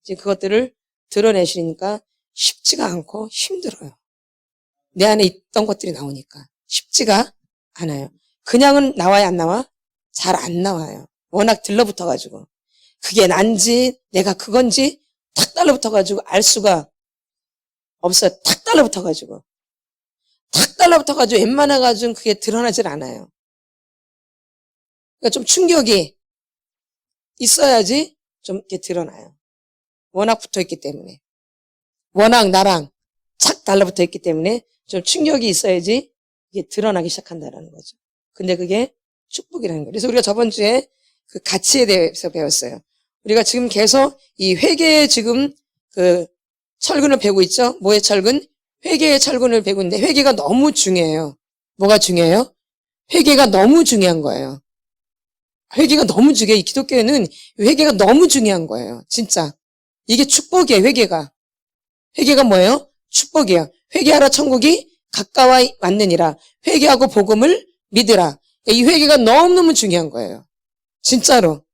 지금 그것들을 드러내시니까 쉽지가 않고 힘들어요. 내 안에 있던 것들이 나오니까 쉽지가 않아요. 그냥은 나와야 안 나와? 잘 안 나와요. 워낙 들러붙어가지고. 그게 난지 내가 그건지 탁 달라붙어가지고 알 수가 없어요. 탁 달라붙어가지고 웬만해가지고 그게 드러나질 않아요. 그러니까 좀 충격이 있어야지 좀 이렇게 드러나요. 워낙 붙어있기 때문에. 워낙 나랑 착 달라붙어 있기 때문에 좀 충격이 있어야지 이게 드러나기 시작한다는 거죠. 근데 그게 축복이라는 거예요. 그래서 우리가 저번 주에 그 가치에 대해서 배웠어요. 우리가 지금 계속 이 회개의 지금 그 철근을 배우고 있죠. 뭐의 철근? 회개의 철근을 배우고 있는데 회개가 너무 중요해요. 뭐가 중요해요? 회개가 너무 중요한 거예요. 회개가 너무 중요해요. 이 기독교에는 회개가 너무 중요한 거예요. 진짜. 이게 축복이에요. 회개가 뭐예요? 축복이에요. 회개하라 천국이 가까워 왔느니라. 회개하고 복음을 믿으라. 이 회개가 너무너무 중요한 거예요. 진짜로.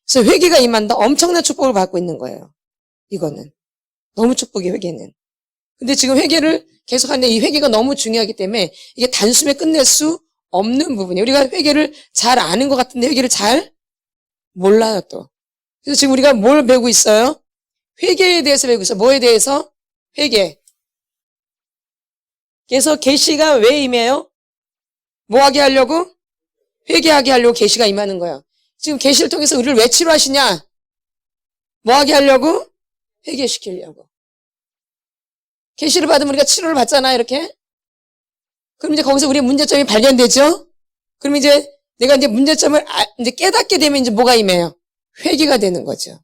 그래서 회개가 임한다. 엄청난 축복을 받고 있는 거예요. 이거는. 너무 축복이에요, 회개는. 근데 지금 회개를 계속하는데 이 회개가 너무 중요하기 때문에 이게 단숨에 끝낼 수 없는 부분이에요. 우리가 회개를 잘 아는 것 같은데 회개를 잘 몰라요, 또. 그래서 지금 우리가 뭘 배우고 있어요? 회개에 대해서 배우고 있어요. 뭐에 대해서? 회개. 그래서 계시가 왜 임해요? 뭐 하게 하려고? 회개하게 하려고 계시가 임하는 거예요. 지금 계시를 통해서 우리를 왜 치료하시냐? 뭐 하게 하려고? 회개시키려고. 계시를 받으면 우리가 치료를 받잖아요, 이렇게. 그럼 이제 거기서 우리의 문제점이 발견되죠? 그럼 이제 내가 이제 문제점을 이제 깨닫게 되면 이제 뭐가 임해요? 회개가 되는 거죠.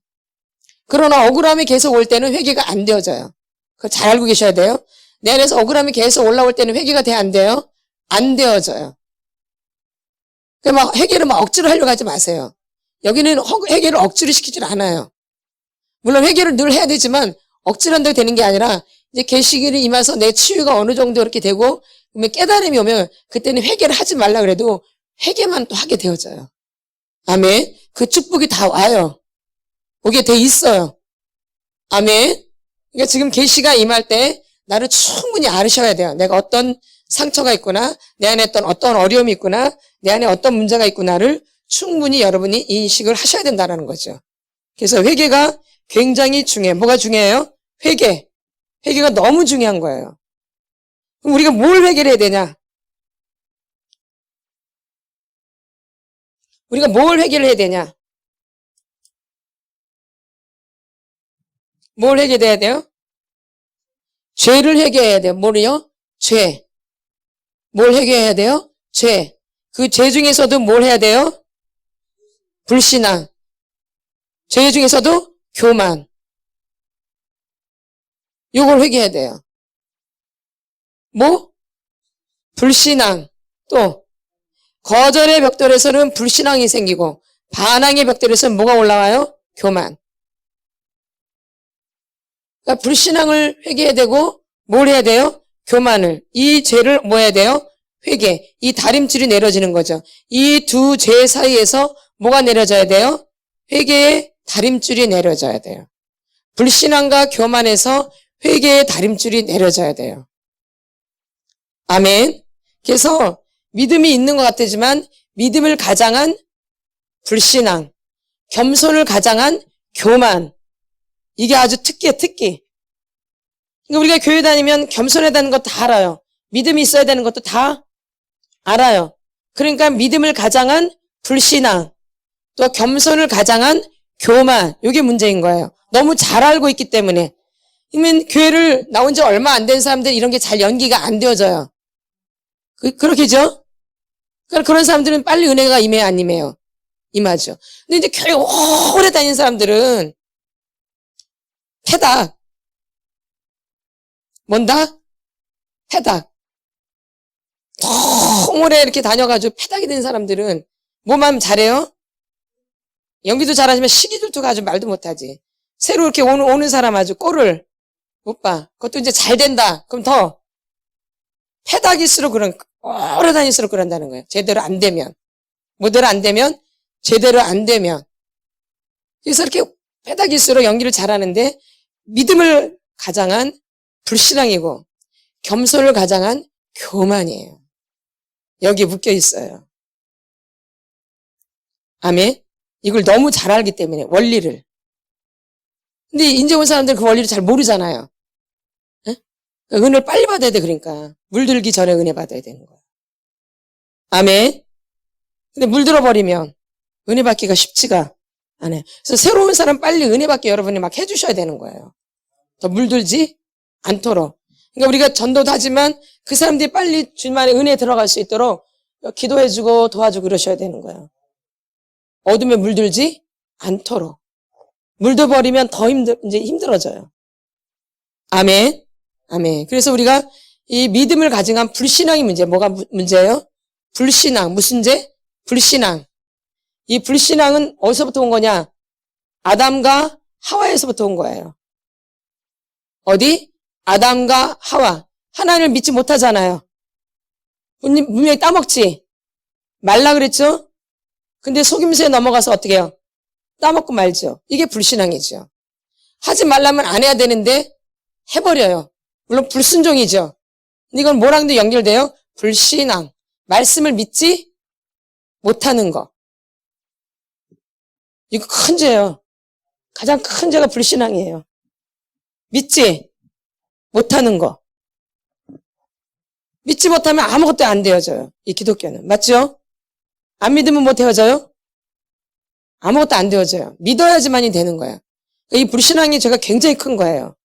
그러나 억울함이 계속 올 때는 회개가 안 되어져요. 그걸 잘 알고 계셔야 돼요. 내 안에서 억울함이 계속 올라올 때는 회개가 돼, 안 돼요? 안 되어져요. 막 회개를 막 억지로 하려고 하지 마세요. 여기는 회개를 억지로 시키질 않아요. 물론 회개를 늘 해야 되지만 억지로 한다고 되는 게 아니라 이제 계시기를 임해서 내 치유가 어느 정도 이렇게 되고 그러면 깨달음이 오면 그때는 회개를 하지 말라 그래도 회개만 또 하게 되어져요. 아멘. 그 축복이 다 와요. 오게 돼 있어요. 아멘. 그러니까 지금 계시가 임할 때 나를 충분히 알으셔야 돼요. 내가 어떤 상처가 있구나, 내 안에 어떤 어려움이 있구나, 내 안에 어떤 문제가 있구나를 충분히 여러분이 인식을 하셔야 된다는 거죠. 그래서 회개가 굉장히 중요해요. 뭐가 중요해요? 회개. 회개가 너무 중요한 거예요. 그럼 우리가 뭘 회개를 해야 되냐? 우리가 뭘 회개를 해야 되냐? 뭘 회개해야 돼요? 죄를 회개해야 돼요. 뭘요? 죄. 뭘 회개해야 돼요? 죄. 그 죄 중에서도 뭘 해야 돼요? 불신앙. 죄 중에서도 교만. 요걸 회개해야 돼요. 뭐? 불신앙. 또 거절의 벽돌에서는 불신앙이 생기고 반항의 벽돌에서는 뭐가 올라와요? 교만. 그러니까 불신앙을 회개해야 되고 뭘 해야 돼요? 교만을. 이 죄를 뭐 해야 돼요? 회개. 이 다림줄이 내려지는 거죠. 이 두 죄 사이에서 뭐가 내려져야 돼요? 회개의 다림줄이 내려져야 돼요. 불신앙과 교만에서 회개의 다림줄이 내려져야 돼요. 아멘. 그래서 믿음이 있는 것 같지만 믿음을 가장한 불신앙, 겸손을 가장한 교만. 이게 아주 특기예요, 특기. 그러니까 우리가 교회 다니면 겸손해야 되는 거 다 알아요. 믿음이 있어야 되는 것도 다 알아요. 그러니까 믿음을 가장한 불신앙, 또 겸손을 가장한 교만. 이게 문제인 거예요. 너무 잘 알고 있기 때문에. 그러면 교회를 나온 지 얼마 안 된 사람들 이런 게 잘 연기가 안 되어져요. 그렇게죠? 그러니까 그런 사람들은 빨리 은혜가 임해요, 안 임해요? 임하죠. 근데 이제 교회 오래 다닌 사람들은 패닥. 뭔다? 패닥. 너무 오래 이렇게 다녀가지고 패닥이 된 사람들은 뭐만 잘해요? 연기도 잘하지만 시기질투가 아주 말도 못하지. 새로 이렇게 오는 사람 아주 꼴을 못 봐. 그것도 이제 잘 된다. 그럼 더 패닥일수록 오래 다닐수록 그런다는 거예요. 제대로 안 되면. 뭐대로 안 되면? 제대로 안 되면. 그래서 이렇게 패닥일수록 연기를 잘하는데 믿음을 가장한 불신앙이고 겸손을 가장한 교만이에요. 여기에 묶여 있어요. 아멘. 이걸 너무 잘 알기 때문에 원리를. 근데 이제 온 사람들은 그 원리를 잘 모르잖아요. 에? 은혜를 빨리 받아야 돼. 그러니까 물들기 전에 은혜 받아야 되는 거야. 아멘. 근데 물들어 버리면 은혜 받기가 쉽지가 않아요. 그래서 새로운 사람 빨리 은혜 받게 여러분이 막 해주셔야 되는 거예요. 더 물들지 않도록. 그러니까 우리가 전도도 하지만 그 사람들이 빨리 주님만의 은혜에 들어갈 수 있도록 기도해주고 도와주고 그러셔야 되는 거예요. 어둠에 물들지 않도록. 물들어버리면 더 이제 힘들어져요. 아멘. 아멘. 그래서 우리가 이 믿음을 가진 불신앙이 문제. 뭐가 문제예요? 불신앙. 무슨 죄? 불신앙. 이 불신앙은 어디서부터 온 거냐? 아담과 하와에서부터 온 거예요. 어디? 아담과 하와. 하나님을 믿지 못하잖아요. 분명히 따먹지. 말라 그랬죠? 근데 속임수에 넘어가서 어떻게 해요? 따먹고 말죠. 이게 불신앙이죠. 하지 말라면 안 해야 되는데 해버려요. 물론 불순종이죠. 근데 이건 뭐랑도 연결돼요? 불신앙. 말씀을 믿지 못하는 거. 이거 큰 죄예요. 가장 큰 죄가 불신앙이에요. 믿지 못하는 거. 믿지 못하면 아무것도 안 되어져요. 이 기독교는. 맞죠? 안 믿으면 뭐 되어져요? 아무것도 안 되어져요. 믿어야지만이 되는 거예요. 이 불신앙이 죄가 굉장히 큰 거예요.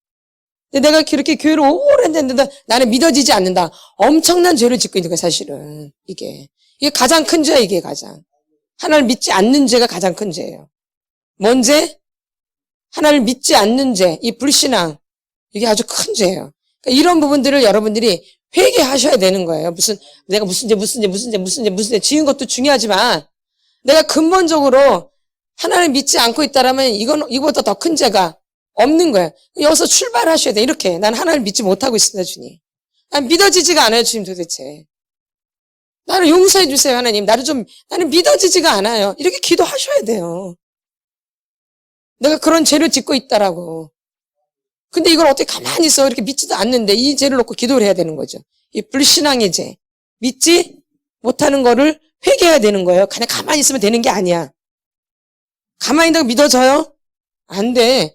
근데 내가 그렇게 교회를 오래 했는데 나는 믿어지지 않는다. 엄청난 죄를 짓고 있는 거예요, 사실은. 이게 가장 큰 죄야, 이게 가장. 하나님을 믿지 않는 죄가 가장 큰 죄예요. 뭔 죄? 하나님을 믿지 않는 죄, 이 불신앙. 이게 아주 큰 죄예요. 그러니까 이런 부분들을 여러분들이 회개하셔야 되는 거예요. 내가 무슨 죄 지은 것도 중요하지만 내가 근본적으로 하나님을 믿지 않고 있다라면 이거보다 더 큰 죄가 없는 거예요. 여기서 출발하셔야 돼. 이렇게. 난 하나님을 믿지 못하고 있습니다, 주님. 난 믿어지지가 않아요, 주님 도대체. 나를 용서해 주세요, 하나님. 나는 믿어지지가 않아요. 이렇게 기도하셔야 돼요. 내가 그런 죄를 짓고 있다라고. 근데 이걸 어떻게 가만히 있어? 이렇게 믿지도 않는데 이 죄를 놓고 기도를 해야 되는 거죠. 이 불신앙의 죄. 믿지 못하는 거를 회개해야 되는 거예요. 그냥 가만히 있으면 되는 게 아니야. 가만히 있다고 믿어져요? 안 돼.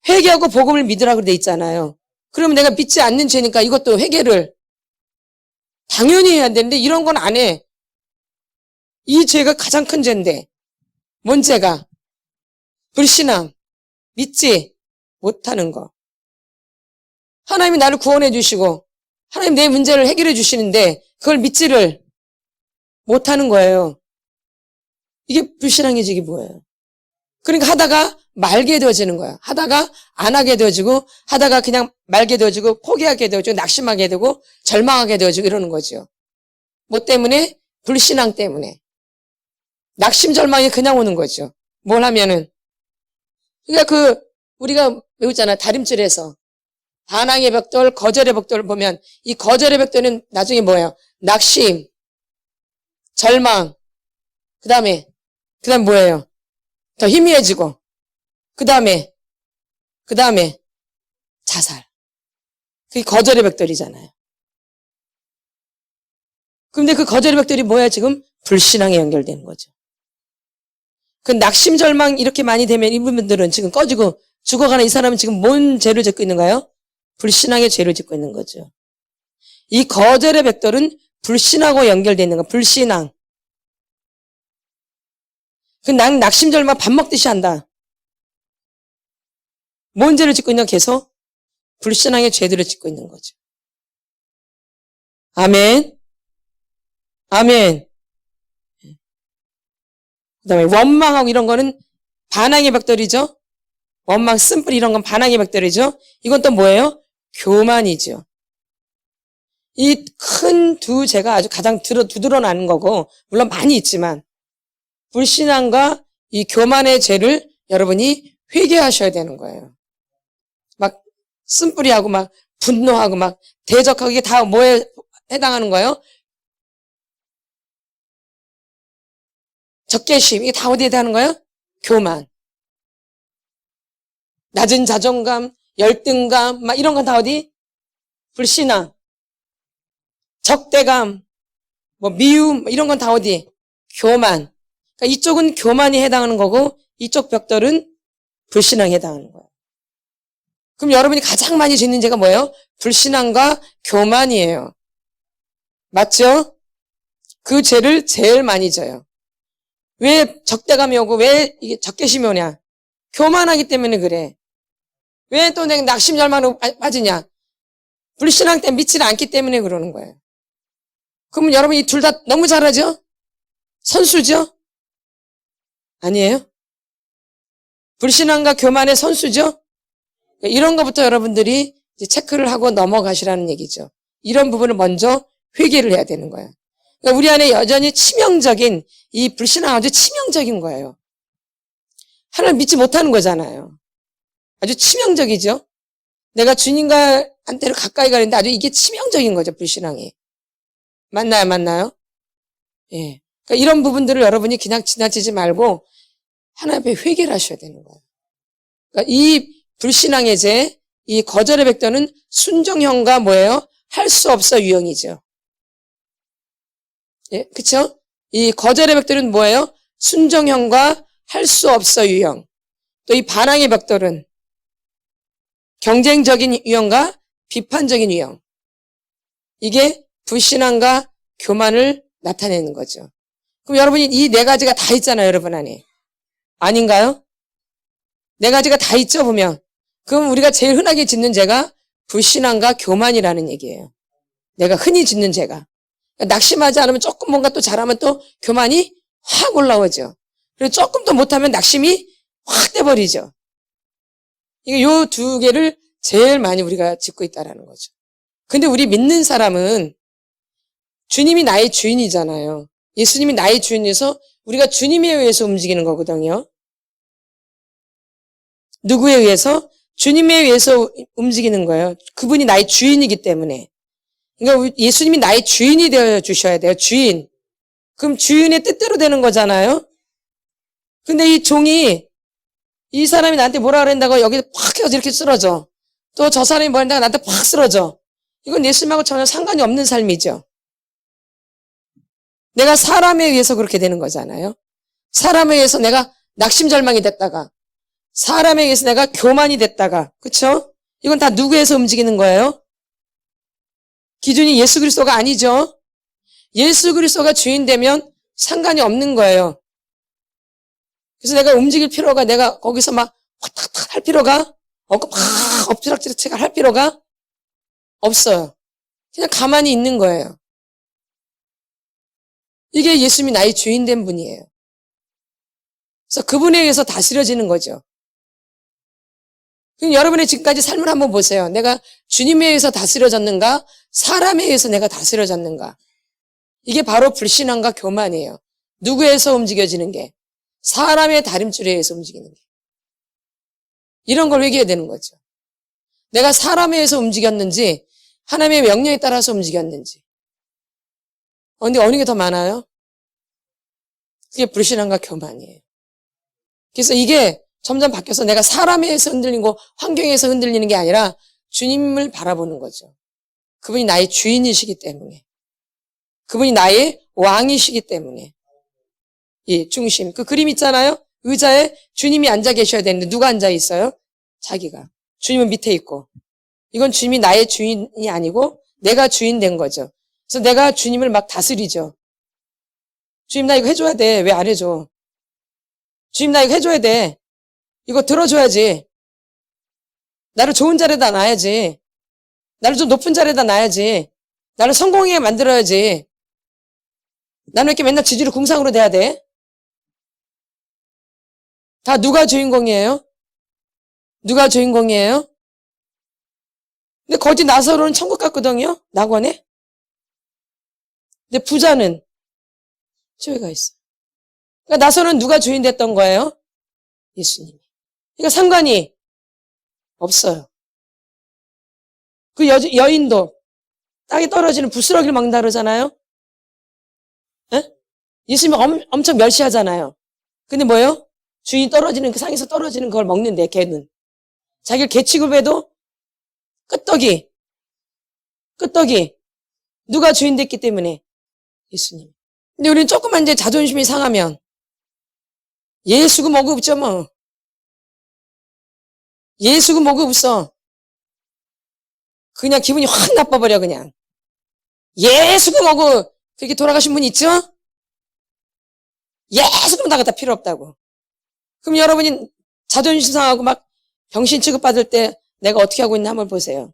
회개하고 복음을 믿으라고 돼 있잖아요. 그러면 내가 믿지 않는 죄니까 이것도 회개를 당연히 해야 되는데 이런 건 안 해. 이 죄가 가장 큰 죄인데. 뭔 죄가? 불신앙. 믿지 못하는 거. 하나님이 나를 구원해 주시고 하나님 내 문제를 해결해 주시는데 그걸 믿지를 못하는 거예요. 이게 불신앙의 죄이 뭐예요? 그러니까 하다가 말게 되어지는 거야. 하다가 안 하게 되어지고 하다가 그냥 말게 되어지고 포기하게 되어지고 낙심하게 되고 절망하게 되어지고 이러는 거죠. 뭐 때문에? 불신앙 때문에. 낙심 절망이 그냥 오는 거죠. 뭘 하면은. 그러니까 우리가 외우잖아. 다림질에서 반항의 벽돌, 거절의 벽돌을 보면 이 거절의 벽돌은 나중에 뭐예요? 낙심, 절망, 그 다음에 뭐예요? 더 희미해지고 그 다음에 자살. 그게 거절의 벽돌이잖아요. 근데 그 거절의 벽돌이 뭐야? 지금 불신앙에 연결되는 거죠. 그 낙심, 절망 이렇게 많이 되면 이분들은 지금 꺼지고 죽어가는 이 사람은 지금 뭔 죄를 짓고 있는가요? 불신앙의 죄를 짓고 있는 거죠. 이 거절의 벽돌은 불신하고 연결되어 있는 거. 불신앙. 그 낙심, 절망 밥 먹듯이 한다. 뭔 죄를 짓고 있냐? 계속 불신앙의 죄들을 짓고 있는 거죠. 아멘. 아멘. 그 다음에 원망하고 이런 거는 반항의 벽돌이죠. 원망, 쓴뿌리 이런 건 반항의 벽돌이죠. 이건 또 뭐예요? 교만이죠. 이 큰 두 죄가 아주 가장 두드러나는 거고 물론 많이 있지만 불신앙과 이 교만의 죄를 여러분이 회개하셔야 되는 거예요. 막 쓴뿌리하고 막 분노하고 막 대적하고 이게 다 뭐에 해당하는 거예요? 적개심. 이게 다 어디에 해당하는 거예요? 교만. 낮은 자존감, 열등감 막 이런 건 다 어디? 불신앙. 적대감, 뭐 미움 이런 건 다 어디? 교만. 그러니까 이쪽은 교만이 해당하는 거고 이쪽 벽돌은 불신앙에 해당하는 거예요. 그럼 여러분이 가장 많이 짓는 죄가 뭐예요? 불신앙과 교만이에요. 맞죠? 그 죄를 제일 많이 져요. 왜 적대감이 오고 왜 이게 적개심이 오냐? 교만하기 때문에 그래. 왜 또 내가 낙심 절망으로 빠지냐? 불신앙 때문에 믿지 않기 때문에 그러는 거예요. 그러면 여러분 이 둘 다 너무 잘하죠? 선수죠? 아니에요? 불신앙과 교만의 선수죠? 이런 것부터 여러분들이 이제 체크를 하고 넘어가시라는 얘기죠. 이런 부분을 먼저 회개를 해야 되는 거예요. 그러니까 우리 안에 여전히 치명적인 이 불신앙 아주 치명적인 거예요. 하나님 믿지 못하는 거잖아요. 아주 치명적이죠. 내가 주님과 한테로 가까이 가는데 아주 이게 치명적인 거죠. 불신앙이. 맞나요? 맞나요? 예. 그러니까 이런 부분들을 여러분이 그냥 지나치지 말고 하나님 앞에 회개를 하셔야 되는 거예요. 그러니까 이 불신앙의 죄, 이 거절의 벽돌은 순종형과 뭐예요? 할 수 없어 유형이죠. 예, 그쵸? 이 거절의 벽돌은 뭐예요? 순종형과 할 수 없어 유형. 또 이 반항의 벽돌은 경쟁적인 유형과 비판적인 유형. 이게 불신앙과 교만을 나타내는 거죠. 그럼 여러분이 이 네 가지가 다 있잖아요, 여러분 안에. 아닌가요? 네 가지가 다 있죠, 보면. 그럼 우리가 제일 흔하게 짓는 죄가 불신앙과 교만이라는 얘기예요. 내가 흔히 짓는 죄가. 낙심하지 않으면 조금 뭔가 또 잘하면 또 교만이 확 올라오죠. 그리고 조금 더 못하면 낙심이 확 돼버리죠. 이게 요 두 개를 제일 많이 우리가 짓고 있다라는 거죠. 근데 우리 믿는 사람은 주님이 나의 주인이잖아요. 예수님이 나의 주인이어서 우리가 주님에 의해서 움직이는 거거든요. 누구에 의해서? 주님에 의해서 움직이는 거예요. 그분이 나의 주인이기 때문에. 그러니까 예수님이 나의 주인이 되어 주셔야 돼요. 주인. 그럼 주인의 뜻대로 되는 거잖아요. 근데 이 종이 이 사람이 나한테 뭐라 그랬다고 여기 팍 해서 이렇게 쓰러져. 또 저 사람이 뭐 한다고 나한테 팍 쓰러져. 이건 예수님하고 전혀 상관이 없는 삶이죠. 내가 사람에 의해서 그렇게 되는 거잖아요. 사람에 의해서 내가 낙심절망이 됐다가, 사람에 의해서 내가 교만이 됐다가, 그쵸? 이건 다 누구에서 움직이는 거예요? 기준이 예수 그리스도가 아니죠. 예수 그리스도가 주인 되면 상관이 없는 거예요. 그래서 내가 움직일 필요가, 내가 거기서 막 탁탁탁 할 필요가 없고, 막 엎치락치락 할 필요가 없어요. 그냥 가만히 있는 거예요. 이게 예수님이 나의 주인 된 분이에요. 그래서 그분에 의해서 다스려지는 거죠. 그럼 여러분의 지금까지 삶을 한번 보세요. 내가 주님에 의해서 다스려졌는가? 사람에 의해서 내가 다스려졌는가? 이게 바로 불신앙과 교만이에요. 누구에서 움직여지는 게? 사람의 다림줄에 의해서 움직이는 게. 이런 걸 회개해야 되는 거죠. 내가 사람에 의해서 움직였는지 하나님의 명령에 따라서 움직였는지. 근데 어느 게 더 많아요? 그게 불신앙과 교만이에요. 그래서 이게 점점 바뀌어서 내가 사람에 의해서 흔들리고 환경에 의해서 흔들리는 게 아니라 주님을 바라보는 거죠. 그분이 나의 주인이시기 때문에. 그분이 나의 왕이시기 때문에. 이 중심. 그 그림 있잖아요. 의자에 주님이 앉아 계셔야 되는데 누가 앉아 있어요? 자기가. 주님은 밑에 있고. 이건 주님이 나의 주인이 아니고 내가 주인 된 거죠. 그래서 내가 주님을 막 다스리죠. 주님 나 이거 해줘야 돼. 왜 안 해줘? 주님 나 이거 해줘야 돼. 이거 들어줘야지. 나를 좋은 자리에다 놔야지. 나를 좀 높은 자리에다 놔야지. 나를 성공하게 만들어야지. 나는 왜 이렇게 맨날 지지로 궁상으로 돼야 돼? 다 누가 주인공이에요? 누가 주인공이에요? 근데 거기 나사로는 천국 갔거든요? 낙원에? 근데 부자는 죄가 있어요. 그러니까 나사로는 누가 주인 됐던 거예요? 예수님이. 그러니까 상관이 없어요. 그 여인도 땅에 떨어지는 부스러기를 먹는다 그러잖아요? 에? 예수님이 엄청 멸시하잖아요. 근데 뭐예요? 주인이 떨어지는 그 상에서 떨어지는 그걸 먹는데 걔는. 자기를 개 취급해도 끄떡이. 누가 주인 됐기 때문에? 예수님. 근데 우리는 조금만 이제 자존심이 상하면 예수고 뭐고 없죠 뭐. 예수고 뭐고 없어. 그냥 기분이 확 나빠버려 그냥. 예수고 뭐고 그렇게 돌아가신 분 있죠? 예수고 나 갖다 필요 없다고. 그럼 여러분이 자존심 상하고 막 병신 취급받을 때 내가 어떻게 하고 있나 한번 보세요.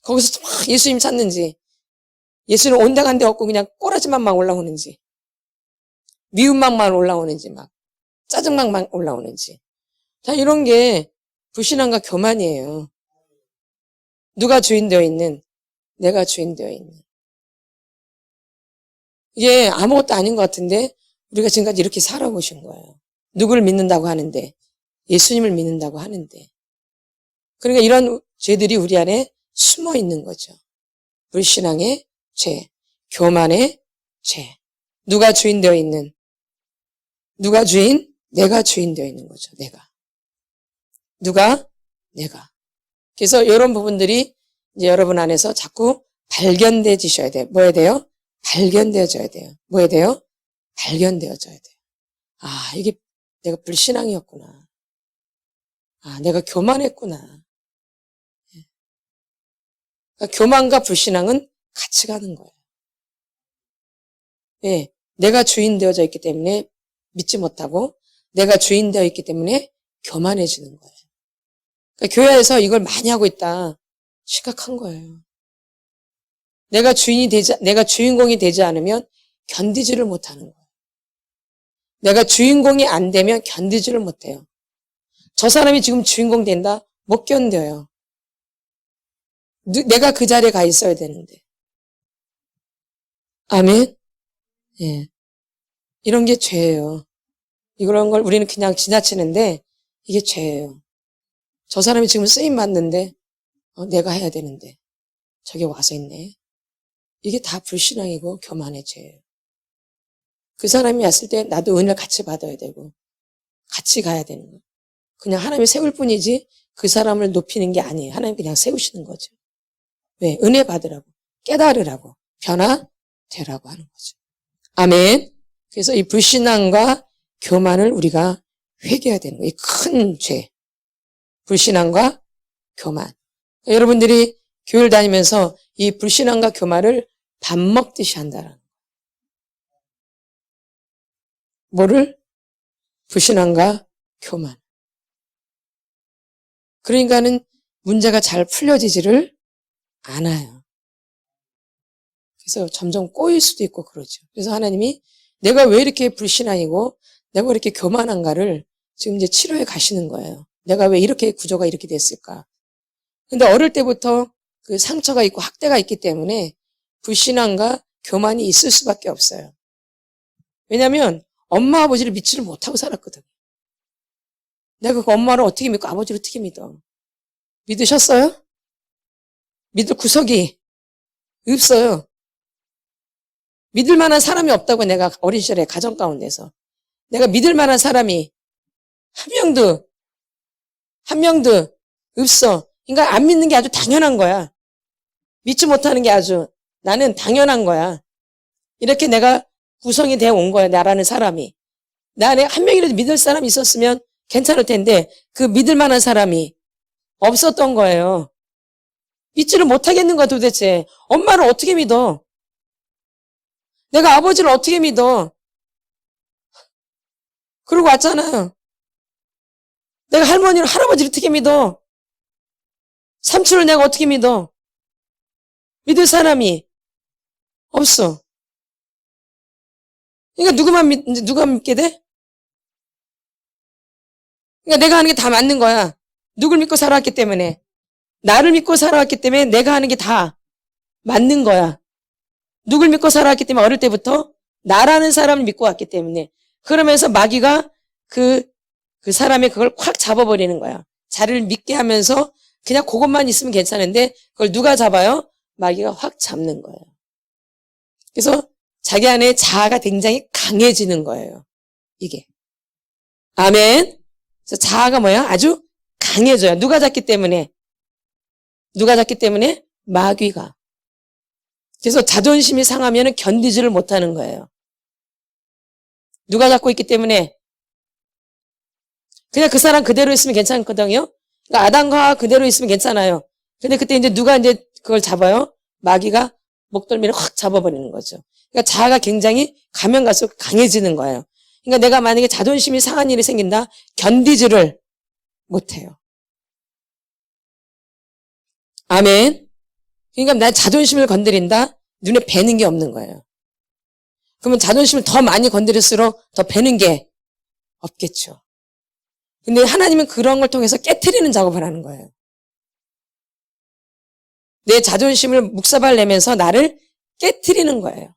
거기서 막 예수님 찾는지, 예수는 온데간데 없고 그냥 꼬라지만 막 올라오는지, 미움만 올라오는지, 막 짜증만 올라오는지. 자, 이런 게 불신앙과 교만이에요. 누가 주인 되어 있는? 내가 주인 되어 있는. 이게 아무것도 아닌 것 같은데 우리가 지금까지 이렇게 살아보신 거예요. 누구를 믿는다고 하는데, 예수님을 믿는다고 하는데. 그러니까 이런 죄들이 우리 안에 숨어 있는 거죠. 불신앙의 죄, 교만의 죄. 누가 주인 되어 있는? 누가 주인? 내가 주인 되어 있는 거죠. 내가. 누가? 내가. 그래서 이런 부분들이 이제 여러분 안에서 자꾸 발견되어지셔야 돼요. 뭐 해야 돼요? 발견되어져야 돼요. 뭐 해야 돼요? 발견되어져야 돼요. 아, 이게 내가 불신앙이었구나. 아, 내가 교만했구나. 그러니까 교만과 불신앙은 같이 가는 거예요. 예, 내가 주인 되어져 있기 때문에 믿지 못하고 내가 주인 되어 있기 때문에 교만해지는 거예요. 그러니까 교회에서 이걸 많이 하고 있다. 심각한 거예요. 내가 주인공이 되지 않으면 견디지를 못하는 거예요. 내가 주인공이 안 되면 견디지를 못해요. 저 사람이 지금 주인공 된다? 못 견뎌요. 내가 그 자리에 가 있어야 되는데. 아멘? 예. 이런 게 죄예요. 이런 걸 우리는 그냥 지나치는데 이게 죄예요. 저 사람이 지금 쓰임 받는데 내가 해야 되는데 저게 와서 있네. 이게 다 불신앙이고 교만의 죄예요. 그 사람이 왔을 때 나도 은혜를 같이 받아야 되고 같이 가야 되는 거예요. 그냥 하나님이 세울 뿐이지 그 사람을 높이는 게 아니에요. 하나님 그냥 세우시는 거죠. 왜? 은혜 받으라고, 깨달으라고, 변화되라고 하는 거죠. 아멘. 그래서 이 불신앙과 교만을 우리가 회개해야 되는 거예요. 이 큰 죄. 불신앙과 교만. 여러분들이 교회를 다니면서 이 불신앙과 교만을 밥 먹듯이 한다라는 거예요. 뭐를? 불신앙과 교만. 그러니까는 문제가 잘 풀려지지를 않아요. 그래서 점점 꼬일 수도 있고 그러죠. 그래서 하나님이 내가 왜 이렇게 불신앙이고 내가 왜 이렇게 교만한가를 지금 이제 치료해 가시는 거예요. 내가 왜 이렇게 구조가 이렇게 됐을까? 근데 어릴 때부터 그 상처가 있고 학대가 있기 때문에 불신앙과 교만이 있을 수밖에 없어요. 왜냐하면 엄마 아버지를 믿지를 못하고 살았거든. 내가 그 엄마를 어떻게 믿고 아버지를 어떻게 믿어? 믿으셨어요? 믿을 구석이 없어요. 믿을 만한 사람이 없다고 내가 어린 시절에 가정 가운데서 내가 믿을 만한 사람이 한 명도 없어. 그러니까 안 믿는 게 아주 당연한 거야. 믿지 못하는 게 아주 나는 당연한 거야. 이렇게 내가 구성이 되어 온 거야. 나라는 사람이. 나 안에 한 명이라도 믿을 사람이 있었으면 괜찮을 텐데 그 믿을 만한 사람이 없었던 거예요. 믿지를 못하겠는 거야 도대체. 엄마를 어떻게 믿어? 내가 아버지를 어떻게 믿어? 그러고 왔잖아. 내가 할머니를 할아버지를 어떻게 믿어? 삼촌을 내가 어떻게 믿어? 믿을 사람이 없어. 그러니까 누가 믿게 돼? 그러니까 내가 하는 게 다 맞는 거야. 누굴 믿고 살아왔기 때문에. 나를 믿고 살아왔기 때문에 내가 하는 게 다 맞는 거야. 누굴 믿고 살아왔기 때문에 어릴 때부터 나라는 사람을 믿고 왔기 때문에. 그러면서 마귀가 그 사람의 그걸 콱 잡아버리는 거야. 자기를 믿게 하면서 그냥 그것만 있으면 괜찮은데 그걸 누가 잡아요? 마귀가 확 잡는 거예요. 그래서 자기 안에 자아가 굉장히 강해지는 거예요. 이게. 아멘. 그래서 자아가 뭐야? 아주 강해져요. 누가 잡기 때문에? 마귀가. 그래서 자존심이 상하면 견디지를 못하는 거예요. 누가 잡고 있기 때문에? 그냥 그 사람 그대로 있으면 괜찮거든요. 그러니까 아담과 그대로 있으면 괜찮아요. 근데 그때 이제 누가 이제 그걸 잡아요? 마귀가 목덜미를 확 잡아버리는 거죠. 그러니까 자아가 굉장히 가면 갈수록 강해지는 거예요. 그러니까 내가 만약에 자존심이 상한 일이 생긴다, 견디지를 못해요. 아멘. 그러니까 나 자존심을 건드린다, 눈에 뵈는 게 없는 거예요. 그러면 자존심을 더 많이 건드릴수록 더 뵈는 게 없겠죠. 근데 하나님은 그런 걸 통해서 깨트리는 작업을 하는 거예요. 내 자존심을 묵사발 내면서 나를 깨트리는 거예요.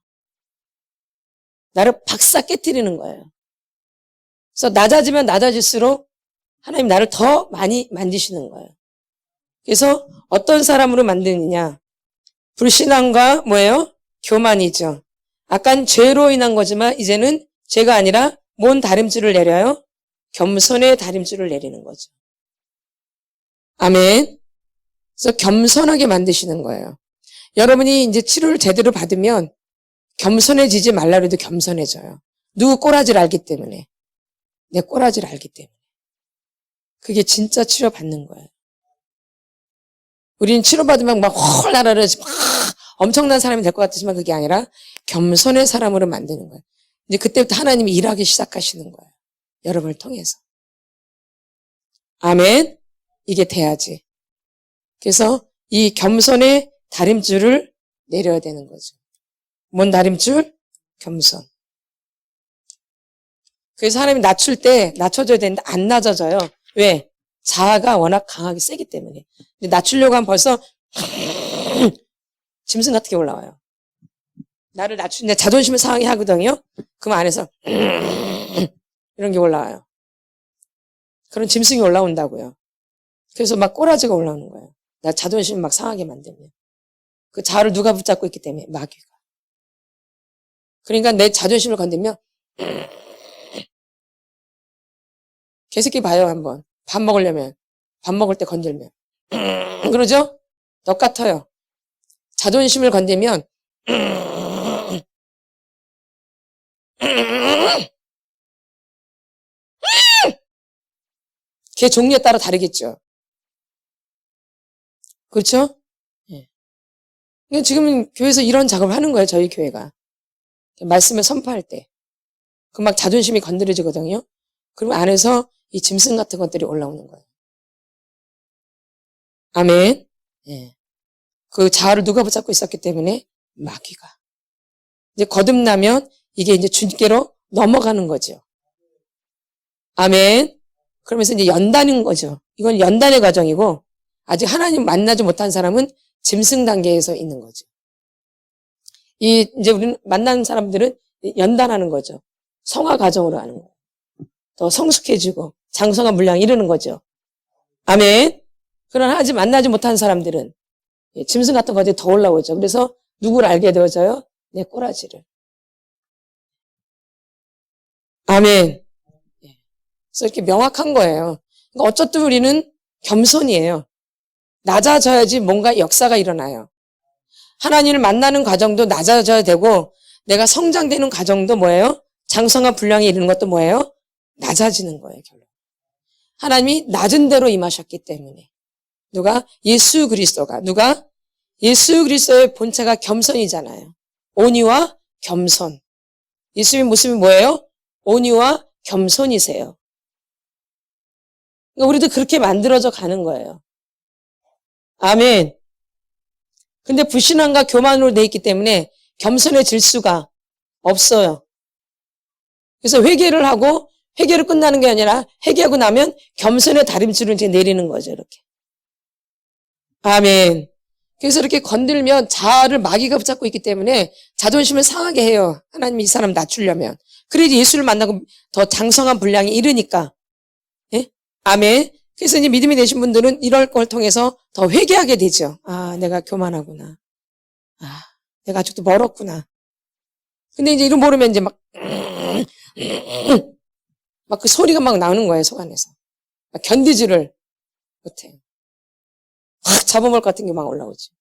나를 박사 깨트리는 거예요. 그래서 낮아지면 낮아질수록 하나님 나를 더 많이 만지시는 거예요. 그래서 어떤 사람으로 만드느냐? 불신앙과 뭐예요? 교만이죠. 아까는 죄로 인한 거지만 이제는 죄가 아니라 뭔 다림줄을 내려요? 겸손의 다림줄을 내리는 거죠. 아멘. 그래서 겸손하게 만드시는 거예요. 여러분이 이제 치료를 제대로 받으면 겸손해지지 말라 해도 겸손해져요. 누구 꼬라지를 알기 때문에. 내 꼬라지를 알기 때문에. 그게 진짜 치료받는 거예요. 우리는 치료받으면 막 헐 날아르지 막 엄청난 사람이 될 것 같지만 그게 아니라 겸손의 사람으로 만드는 거예요. 이제 그때부터 하나님이 일하기 시작하시는 거예요. 여러분을 통해서. 아멘. 이게 돼야지. 그래서 이 겸손의 다림줄을 내려야 되는 거죠. 뭔 다림줄? 겸손. 그래서 하나님이 낮출 때 낮춰줘야 되는데 안 낮아져요. 왜? 자아가 워낙 강하게 세기 때문에. 근데 낮추려고 하면 벌써 짐승 같은 게 올라와요. 나를 낮추는데 자존심을 상하게 하거든요. 그럼 안에서 이런 게 올라와요. 그런 짐승이 올라온다고요. 그래서 막 꼬라지가 올라오는 거예요. 나 자존심 막 상하게 만들면. 그 자아를 누가 붙잡고 있기 때문에? 마귀가. 그러니까 내 자존심을 건들면 개새끼 봐요, 한번. 밥 먹으려면. 밥 먹을 때 건들면. 그러죠? 똑같아요. 자존심을 건들면 걔 종류에 따라 다르겠죠. 그렇죠? 예. 지금 교회에서 이런 작업을 하는 거예요, 저희 교회가. 말씀을 선포할 때. 그 막 자존심이 건드려지거든요. 그리고 안에서 이 짐승 같은 것들이 올라오는 거예요. 아멘. 예. 그 자아를 누가 붙잡고 있었기 때문에 마귀가. 이제 거듭나면 이게 이제 주께로 넘어가는 거죠. 아멘. 그러면서 이제 연단인 거죠. 이건 연단의 과정이고 아직 하나님 만나지 못한 사람은 짐승 단계에서 있는 거죠. 이제 우리는 만나는 사람들은 연단하는 거죠. 성화 과정으로 하는 거예요. 더 성숙해지고 장성한 분량이 이르는 거죠. 아멘. 그러나 아직 만나지 못한 사람들은 짐승 같은 것들이 더 올라오죠. 그래서 누구를 알게 되어져요? 내 꼬라지를. 아멘. 그래서 이렇게 명확한 거예요. 그러니까 어쨌든 우리는 겸손이에요. 낮아져야지 뭔가 역사가 일어나요. 하나님을 만나는 과정도 낮아져야 되고 내가 성장되는 과정도 뭐예요? 장성한 분량이 이르는 것도 뭐예요? 낮아지는 거예요, 결론. 하나님이 낮은 대로 임하셨기 때문에. 누가? 예수 그리스도가. 누가? 예수 그리스도의 본체가 겸손이잖아요. 온유와 겸손. 예수님의 모습이 뭐예요? 온유와 겸손이세요. 그러니까 우리도 그렇게 만들어져 가는 거예요. 아멘. 근데 불신앙과 교만으로 돼 있기 때문에 겸손해질 수가 없어요. 그래서 회개를 하고 회개로 끝나는 게 아니라 회개하고 나면 겸손의 다림줄을 이제 내리는 거죠, 이렇게. 아멘. 그래서 이렇게 건들면 자아를 마귀가 붙잡고 있기 때문에 자존심을 상하게 해요. 하나님이 이 사람 낮추려면. 그래야지 예수를 만나고 더 장성한 분량이 이르니까. 예? 아멘. 그래서 이제 믿음이 되신 분들은 이럴 걸 통해서 더 회개하게 되죠. 아, 내가 교만하구나. 아, 내가 아직도 멀었구나. 근데 이제 이런 모르면 이제 막 그 소리가 막 나오는 거예요, 속 안에서. 견디지를 못해요. 확 잡아먹을 것 같은 게 막 올라오죠.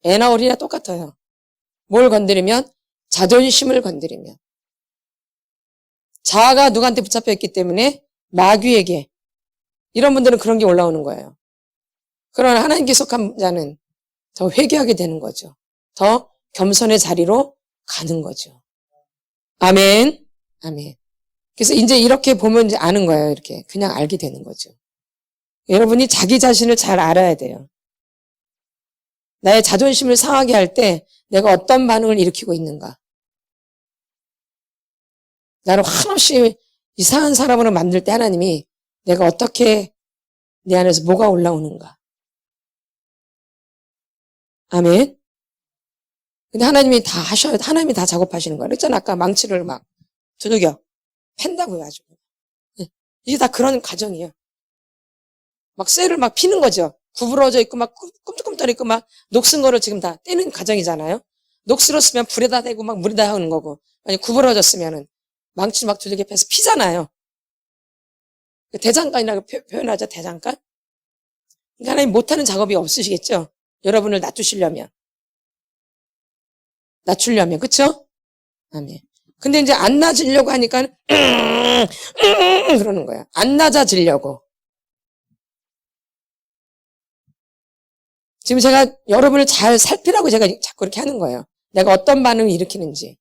애나 어린이나 똑같아요. 뭘 건드리면? 자존심을 건드리면. 자아가 누구한테 붙잡혀 있기 때문에 마귀에게. 이런 분들은 그런 게 올라오는 거예요. 그러나 하나님께 속한 자는 더 회개하게 되는 거죠. 더 겸손의 자리로 가는 거죠. 아멘. 아멘. 그래서 이제 이렇게 보면 이제 아는 거예요. 이렇게. 그냥 알게 되는 거죠. 여러분이 자기 자신을 잘 알아야 돼요. 나의 자존심을 상하게 할 때 내가 어떤 반응을 일으키고 있는가. 나를 한없이 이상한 사람으로 만들 때 하나님이 내가 어떻게 내 안에서 뭐가 올라오는가. 아멘. 근데 하나님이 다 하셔야, 하나님이 다 작업하시는 거예요. 그랬잖아. 아까 망치를 막 두들겨 팬다고요, 아주. 이게 다 그런 과정이에요. 막 쇠를 막 피는 거죠. 구부러져 있고 막 꿈틀꿈틀 있고 막 녹슨 거를 지금 다 떼는 과정이잖아요. 녹슬었으면 불에다 대고 막 물에다 하는 거고, 아니 구부러졌으면은 망치 막 두들겨 패서 피잖아요. 대장간이라고 표현하죠, 대장간. 그러니까 하나님 못하는 작업이 없으시겠죠. 여러분을 낮추려면, 그쵸? 아멘. 근데 이제 안 낮으려고 하니까 그러는 거야. 안 낮아지려고. 지금 제가 여러분을 잘 살피라고 제가 자꾸 이렇게 하는 거예요. 내가 어떤 반응을 일으키는지.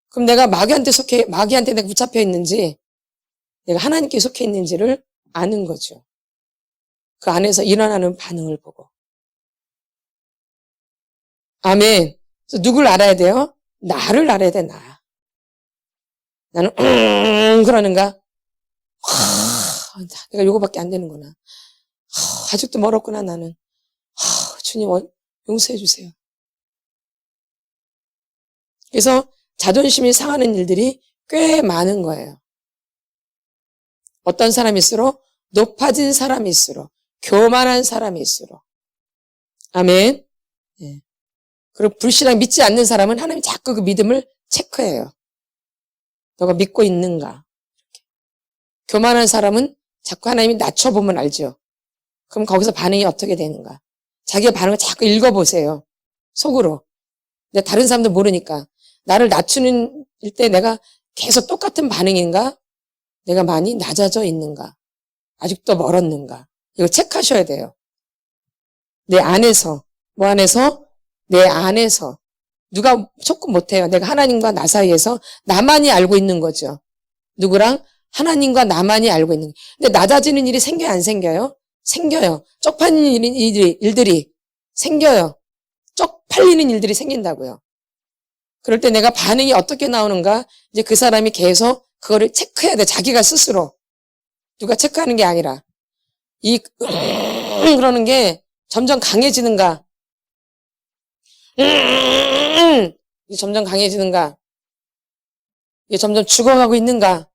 그럼 내가 마귀한테 내가 붙잡혀 있는지, 내가 하나님께 속해 있는지를 아는 거죠. 그 안에서 일어나는 반응을 보고. 아멘. 그래서 누굴 알아야 돼요? 나를 알아야 돼, 나. 나는 그러는가? 내가 요거밖에 안 되는구나. 아직도 멀었구나, 나는. 주님 용서해 주세요. 그래서 자존심이 상하는 일들이 꽤 많은 거예요. 어떤 사람일수록 높아진 사람일수록 교만한 사람일수록. 아멘. 네. 그리고 불신앙 믿지 않는 사람은 하나님이 자꾸 그 믿음을 체크해요. 너가 믿고 있는가? 교만한 사람은 자꾸 하나님이 낮춰보면 알죠. 그럼 거기서 반응이 어떻게 되는가? 자기의 반응을 자꾸 읽어보세요. 속으로. 근데 다른 사람도 모르니까. 나를 낮추는 때 내가 계속 똑같은 반응인가? 내가 많이 낮아져 있는가? 아직도 멀었는가? 이거 체크하셔야 돼요. 내 안에서. 뭐 안에서? 내 안에서. 누가 촉구 못해요. 내가 하나님과 나 사이에서 나만이 알고 있는 거죠. 누구랑? 하나님과 나만이 알고 있는 거예요. 근데 낮아지는 일이 생겨요, 안 생겨요? 생겨요. 쪽팔리는 일들이 생겨요. 쪽팔리는 일들이 생긴다고요. 그럴 때 내가 반응이 어떻게 나오는가? 이제 그 사람이 계속 그거를 체크해야 돼. 자기가 스스로. 누가 체크하는 게 아니라. 그러는 게 점점 강해지는가? 이게 점점 강해지는가? 이게 점점 죽어가고 있는가?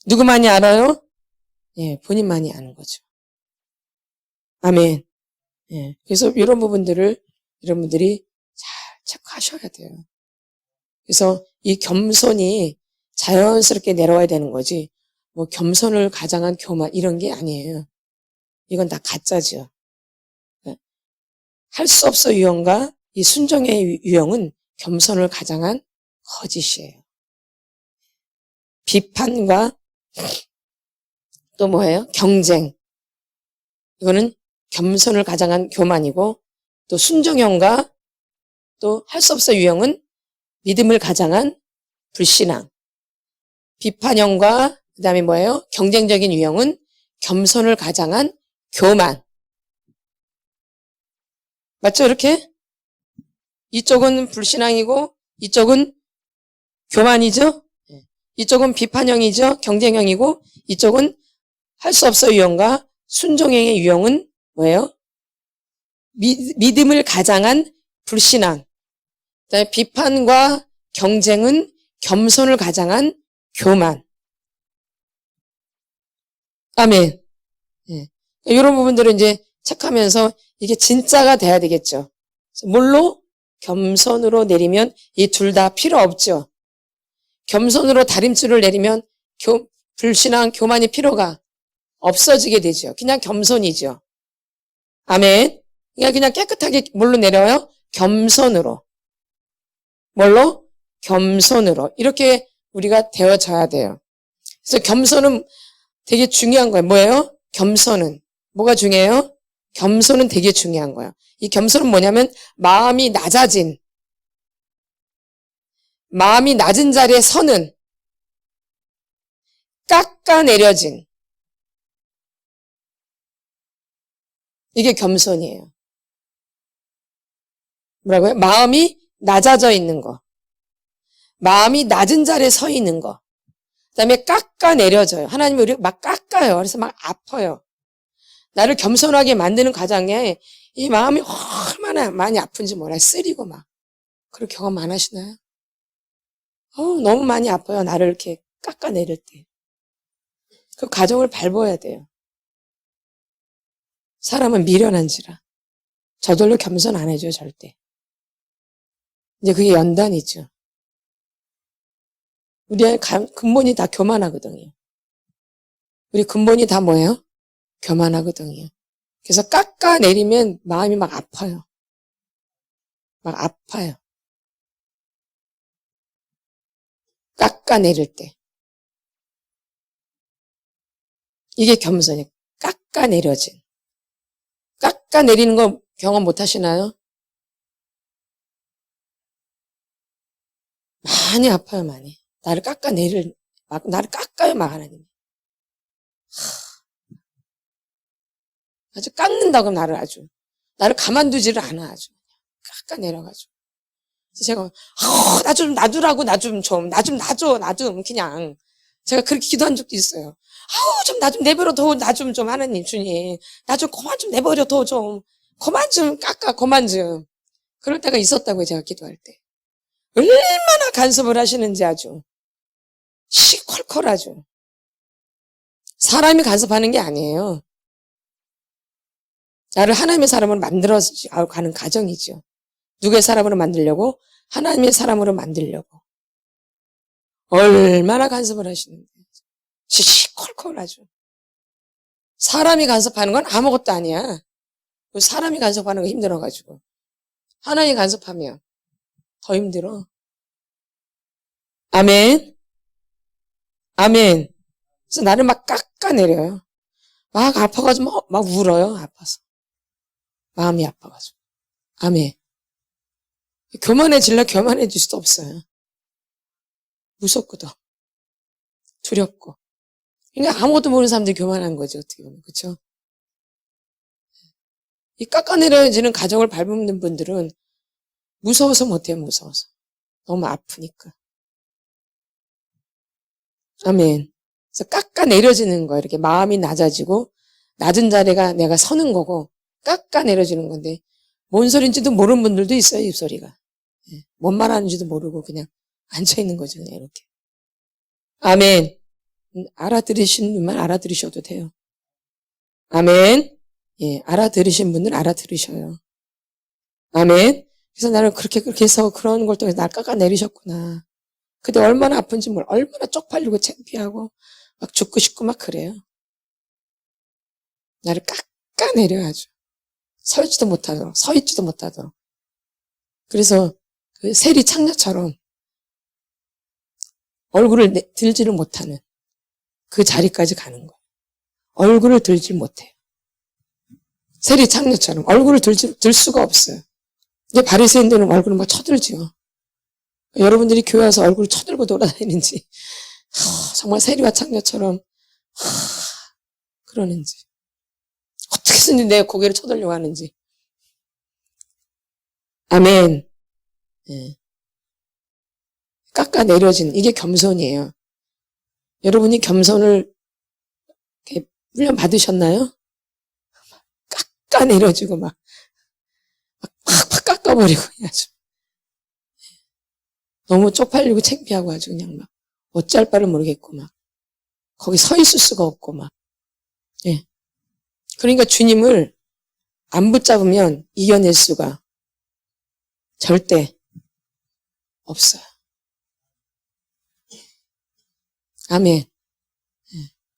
누구만이 알아요? 예, 본인만이 아는 거죠. 아멘. 예, 그래서 이런 부분들을 여러분들이 잘 체크하셔야 돼요. 그래서 이 겸손이 자연스럽게 내려와야 되는 거지, 뭐 겸손을 가장한 교만 이런 게 아니에요. 이건 다 가짜죠. 할 수 없어 유형과 이 순종의 유형은 겸손을 가장한 거짓이에요. 비판과 또 뭐예요? 경쟁. 이거는 겸손을 가장한 교만이고, 또 순종형과 또 할 수 없어 유형은 믿음을 가장한 불신앙. 비판형과 그 다음에 뭐예요? 경쟁적인 유형은 겸손을 가장한 교만. 맞죠? 이렇게? 이쪽은 불신앙이고 이쪽은 교만이죠? 이쪽은 비판형이죠? 경쟁형이고 이쪽은 할 수 없어 유형과 순종형의 유형은 뭐예요? 믿음을 가장한 불신앙. 그다음에 비판과 경쟁은 겸손을 가장한 교만. 아멘. 예. 이런 부분들을 이제 체크하면서 이게 진짜가 돼야 되겠죠. 뭘로? 겸손으로 내리면 이 둘 다 필요 없죠. 겸손으로 다림줄을 내리면 불신앙, 교만이 필요가 없어지게 되죠. 그냥 겸손이죠. 아멘. 그냥 깨끗하게 뭘로 내려요? 겸손으로. 뭘로? 겸손으로. 이렇게 우리가 되어져야 돼요. 그래서 겸손은 되게 중요한 거예요. 뭐예요? 겸손은. 뭐가 중요해요? 겸손은 되게 중요한 거예요. 이 겸손은 뭐냐면 마음이 낮은 자리에 서는, 깎아내려진, 이게 겸손이에요. 뭐라고요? 마음이 낮아져 있는 거. 마음이 낮은 자리에 서 있는 거. 그 다음에 깎아내려져요. 하나님이 우리를 막 깎아요. 그래서 막 아파요. 나를 겸손하게 만드는 과정에 이 마음이 얼마나 많이 아픈지 몰라요. 쓰리고 막. 그런 경험 안 하시나요? 너무 많이 아파요. 나를 이렇게 깎아내릴 때. 그 과정을 밟아야 돼요. 사람은 미련한지라. 저절로 겸손 안 해줘요, 절대. 이제 그게 연단이죠. 우리의 근본이 다 교만하거든요. 우리 근본이 다 뭐예요? 교만하거든요. 그래서 깎아내리면 마음이 막 아파요. 막 아파요. 깎아내릴 때. 이게 겸손이에요. 깎아내려진. 깎아내리는 거 경험 못 하시나요? 많이 아파요, 많이. 나를 나를 깎아요, 막 하나님. 아주 깎는다고 나를 가만두지를 않아, 아주. 깎아내려가지고. 그래서 제가, 나 좀 놔두라고, 나 좀 놔줘, 그냥. 제가 그렇게 기도한 적도 있어요. 나 좀 내버려 둬, 좀, 하나님, 주님. 나 좀 그만 좀 내버려 둬, 좀. 그만 좀 깎아, 그만 좀. 그럴 때가 있었다고요, 제가 기도할 때. 얼마나 간섭을 하시는지 아주. 시컬컬하죠. 사람이 간섭하는 게 아니에요. 나를 하나님의 사람으로 만들어 가는 과정이죠. 누구의 사람으로 만들려고? 하나님의 사람으로 만들려고 얼마나 간섭을 하시는데 시시콜콜 아주. 사람이 간섭하는 건 아무것도 아니야. 사람이 간섭하는 거 힘들어가지고 하나님이 간섭하면 더 힘들어. 아멘. 아멘. 그래서 나를 막 깎아내려요. 막 아파가지고 막 울어요. 아파서. 마음이 아파가지고. 아멘. 교만해질 수도 없어요. 무섭거든. 두렵고. 그러니까 아무것도 모르는 사람들이 교만한 거지, 어떻게 보면. 그쵸? 이 깎아내려지는 가정을 밟는 분들은 무서워서 못해요, 무서워서. 너무 아프니까. 아멘. 그래서 깎아내려지는 거예요. 이렇게 마음이 낮아지고, 낮은 자리가 내가 서는 거고, 깎아내려지는 건데, 뭔 소리인지도 모르는 분들도 있어요, 입소리가. 뭔 말하는지도 모르고 그냥 앉아있는 거죠, 그냥 이렇게. 아멘. 알아들으신 분만 알아들으셔도 돼요. 아멘. 예, 알아들으신 분들 알아들으셔요. 아멘. 그래서 나는 그렇게 해서 그런 걸 통해서 날 깎아내리셨구나. 근데 얼마나 아픈지 얼마나 쪽팔리고 창피하고 막 죽고 싶고 막 그래요. 나를 깎아내려야죠. 서 있지도 못하도록. 그래서 그 세리 창녀처럼 얼굴을 들지를 못하는 그 자리까지 가는 거예요. 얼굴을 들지 못해요. 세리 창녀처럼 얼굴을 들 수가 없어요. 이제 바리새인들은 얼굴을 막 쳐들지요. 여러분들이 교회 와서 얼굴을 쳐들고 돌아다니는지 정말 세리와 창녀처럼 그러는지 어떻게든지 내 고개를 쳐들려고 하는지. 아멘. 예. 깎아내려진 이게 겸손이에요. 여러분이 겸손을 훈련 받으셨나요? 깎아내려지고 막 팍팍 깎아버리고 아주 너무 쪽팔리고 창피하고 아주 그냥 막 어쩔 바를 모르겠고 막 거기 서 있을 수가 없고 막. 예. 그러니까 주님을 안 붙잡으면 이겨낼 수가 절대 없어요. 아멘.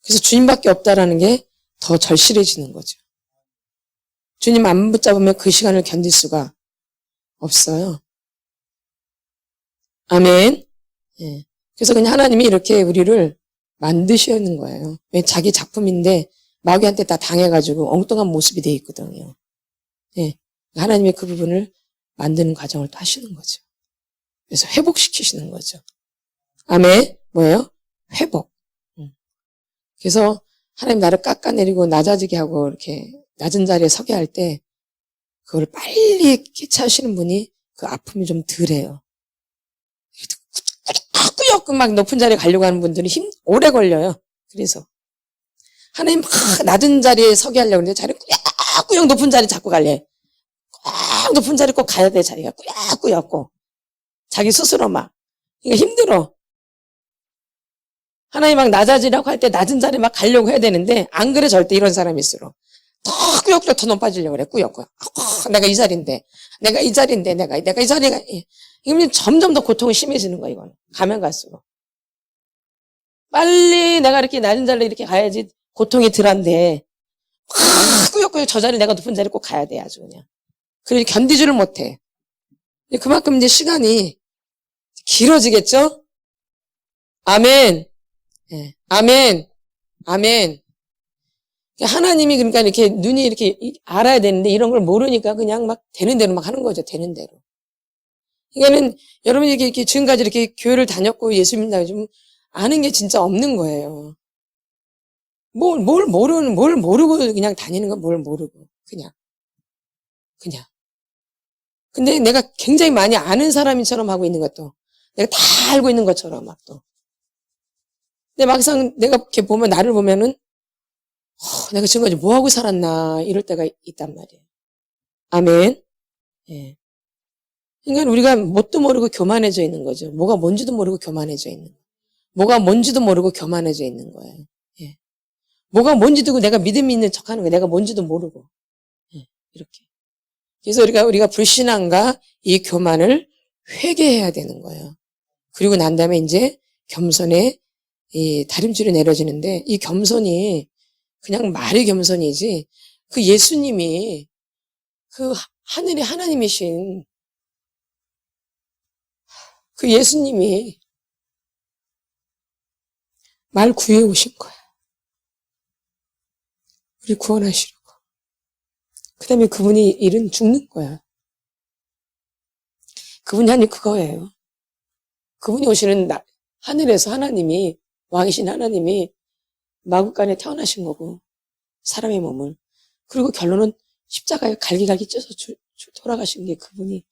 그래서 주님밖에 없다라는 게 더 절실해지는 거죠. 주님 안 붙잡으면 그 시간을 견딜 수가 없어요. 아멘. 예. 그래서 그냥 하나님이 이렇게 우리를 만드시는 거예요. 왜 자기 작품인데 마귀한테 다 당해가지고 엉뚱한 모습이 돼 있거든요. 예. 하나님이 그 부분을 만드는 과정을 또 하시는 거죠. 그래서 회복시키시는 거죠. 아멘. 뭐예요? 회복. 그래서 하나님 나를 깎아내리고 낮아지게 하고 이렇게 낮은 자리에 서게 할 때 그걸 빨리 캐치하시는 분이 그 아픔이 좀 덜해요. 꾸역꾸역 막 높은 자리에 가려고 하는 분들은 오래 걸려요. 그래서 하나님 막 낮은 자리에 서게 하려고 하는데 자리 꾸역꾸역 높은 자리 잡고 갈래. 꼭 높은 자리 꼭 가야 돼. 자리가 꾸역꾸역 꼭. 자기 스스로 막. 이게 힘들어. 하나님 막 낮아지라고 할 때 낮은 자리 막 가려고 해야 되는데 안 그래 절대 이런 사람일수록 더 꾸역꾸역 더 높아지려고 그래. 꾸역꾸역. 내가 이 자리인데 내가 이 자리인데 내가 이 자리가 이러면 점점 더 고통이 심해지는 거야. 이건 가면 갈수록 빨리 내가 이렇게 낮은 자리에 이렇게 가야지 고통이 덜한데 꾸역꾸역 저 자리 내가 높은 자리 꼭 가야 돼. 아주 그냥 그러니 견디지를 못해. 그만큼 이제 시간이 길어지겠죠? 아멘. 네. 아멘. 아멘. 하나님이 그러니까 이렇게 눈이 이렇게 알아야 되는데 이런 걸 모르니까 그냥 막 되는 대로 막 하는 거죠. 되는 대로. 그러니까는 여러분이 이렇게 지금까지 이렇게 교회를 다녔고 예수 믿는다고 좀 아는 게 진짜 없는 거예요. 뭘 모르고 그냥 다니는 건 뭘 모르고 그냥. 근데 내가 굉장히 많이 아는 사람처럼 하고 있는 것도 내가 다 알고 있는 것처럼 막 또. 근데 막상 내가 이렇게 보면 나를 보면은 내가 지금까지 뭐 하고 살았나 이럴 때가 있단 말이에요. 아멘. 예. 그러니까 우리가 뭣도 모르고 교만해져 있는 거죠. 뭐가 뭔지도 모르고 교만해져 있는 거예요. 뭐가 뭔지도 모르고 교만해져 있는 거예요. 예. 뭐가 뭔지도 내가 믿음이 있는 척하는 거예요. 내가 뭔지도 모르고. 예. 이렇게. 그래서 우리가 불신앙과 이 교만을 회개해야 되는 거예요. 그리고 난 다음에 이제 겸손의 이 다림줄이 내려지는데, 이 겸손이 그냥 말이 겸손이지, 그 예수님이 그 하늘의 하나님이신 그 예수님이 말 구해 오신 거야. 우리 구원하시려고. 그 다음에 그분이 일은 죽는 거야. 그분이 하는 그거예요. 그분이 오시는 하늘에서 하나님이, 왕이신 하나님이 마구간에 태어나신 거고, 사람의 몸을. 그리고 결론은 십자가에 갈기갈기 쪄서 돌아가신 게 그분이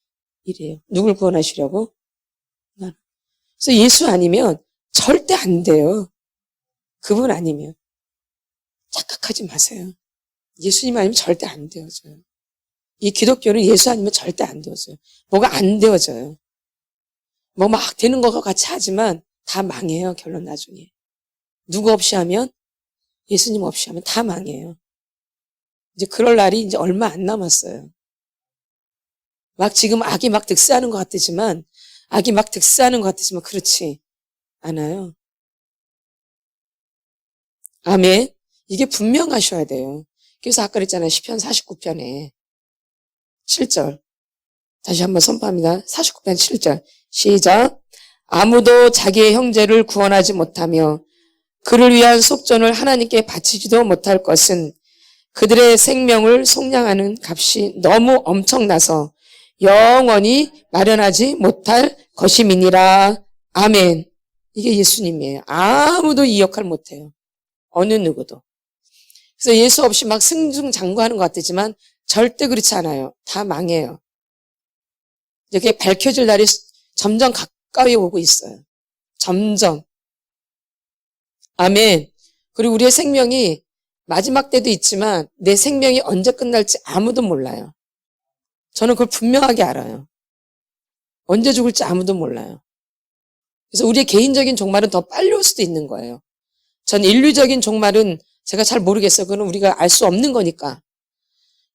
일이에요. 누굴 구원하시려고? 나는. 그래서 예수 아니면 절대 안 돼요. 그분 아니면. 착각하지 마세요. 예수님 아니면 절대 안 되어져요. 이 기독교는 예수 아니면 절대 안 되어져요. 뭐가 안 되어져요. 뭐 막 되는 것 같이 하지만 다 망해요. 결론 나중에. 누구 없이 하면, 예수님 없이 하면 다 망해요. 이제 그럴 날이 이제 얼마 안 남았어요. 막 지금 악이 막 득세하는 것 같지만, 그렇지 않아요. 아멘. 이게 분명하셔야 돼요. 그래서 아까 그랬잖아요. 시편 49편에 7절. 다시 한번 선포합니다. 49편 7절. 시작. 아무도 자기의 형제를 구원하지 못하며 그를 위한 속전을 하나님께 바치지도 못할 것은 그들의 생명을 속량하는 값이 너무 엄청나서 영원히 마련하지 못할 것임이니라. 아멘. 이게 예수님이에요. 아무도 이 역할 못해요. 어느 누구도. 그래서 예수 없이 막 승승장구하는 것 같지만 절대 그렇지 않아요. 다 망해요. 이게 밝혀질 날이 점점 가까이 오고 있어요. 점점. 아멘. 그리고 우리의 생명이 마지막 때도 있지만 내 생명이 언제 끝날지 아무도 몰라요. 저는 그걸 분명하게 알아요. 언제 죽을지 아무도 몰라요. 그래서 우리의 개인적인 종말은 더 빨리 올 수도 있는 거예요. 전 인류적인 종말은 제가 잘 모르겠어요. 그건 우리가 알 수 없는 거니까.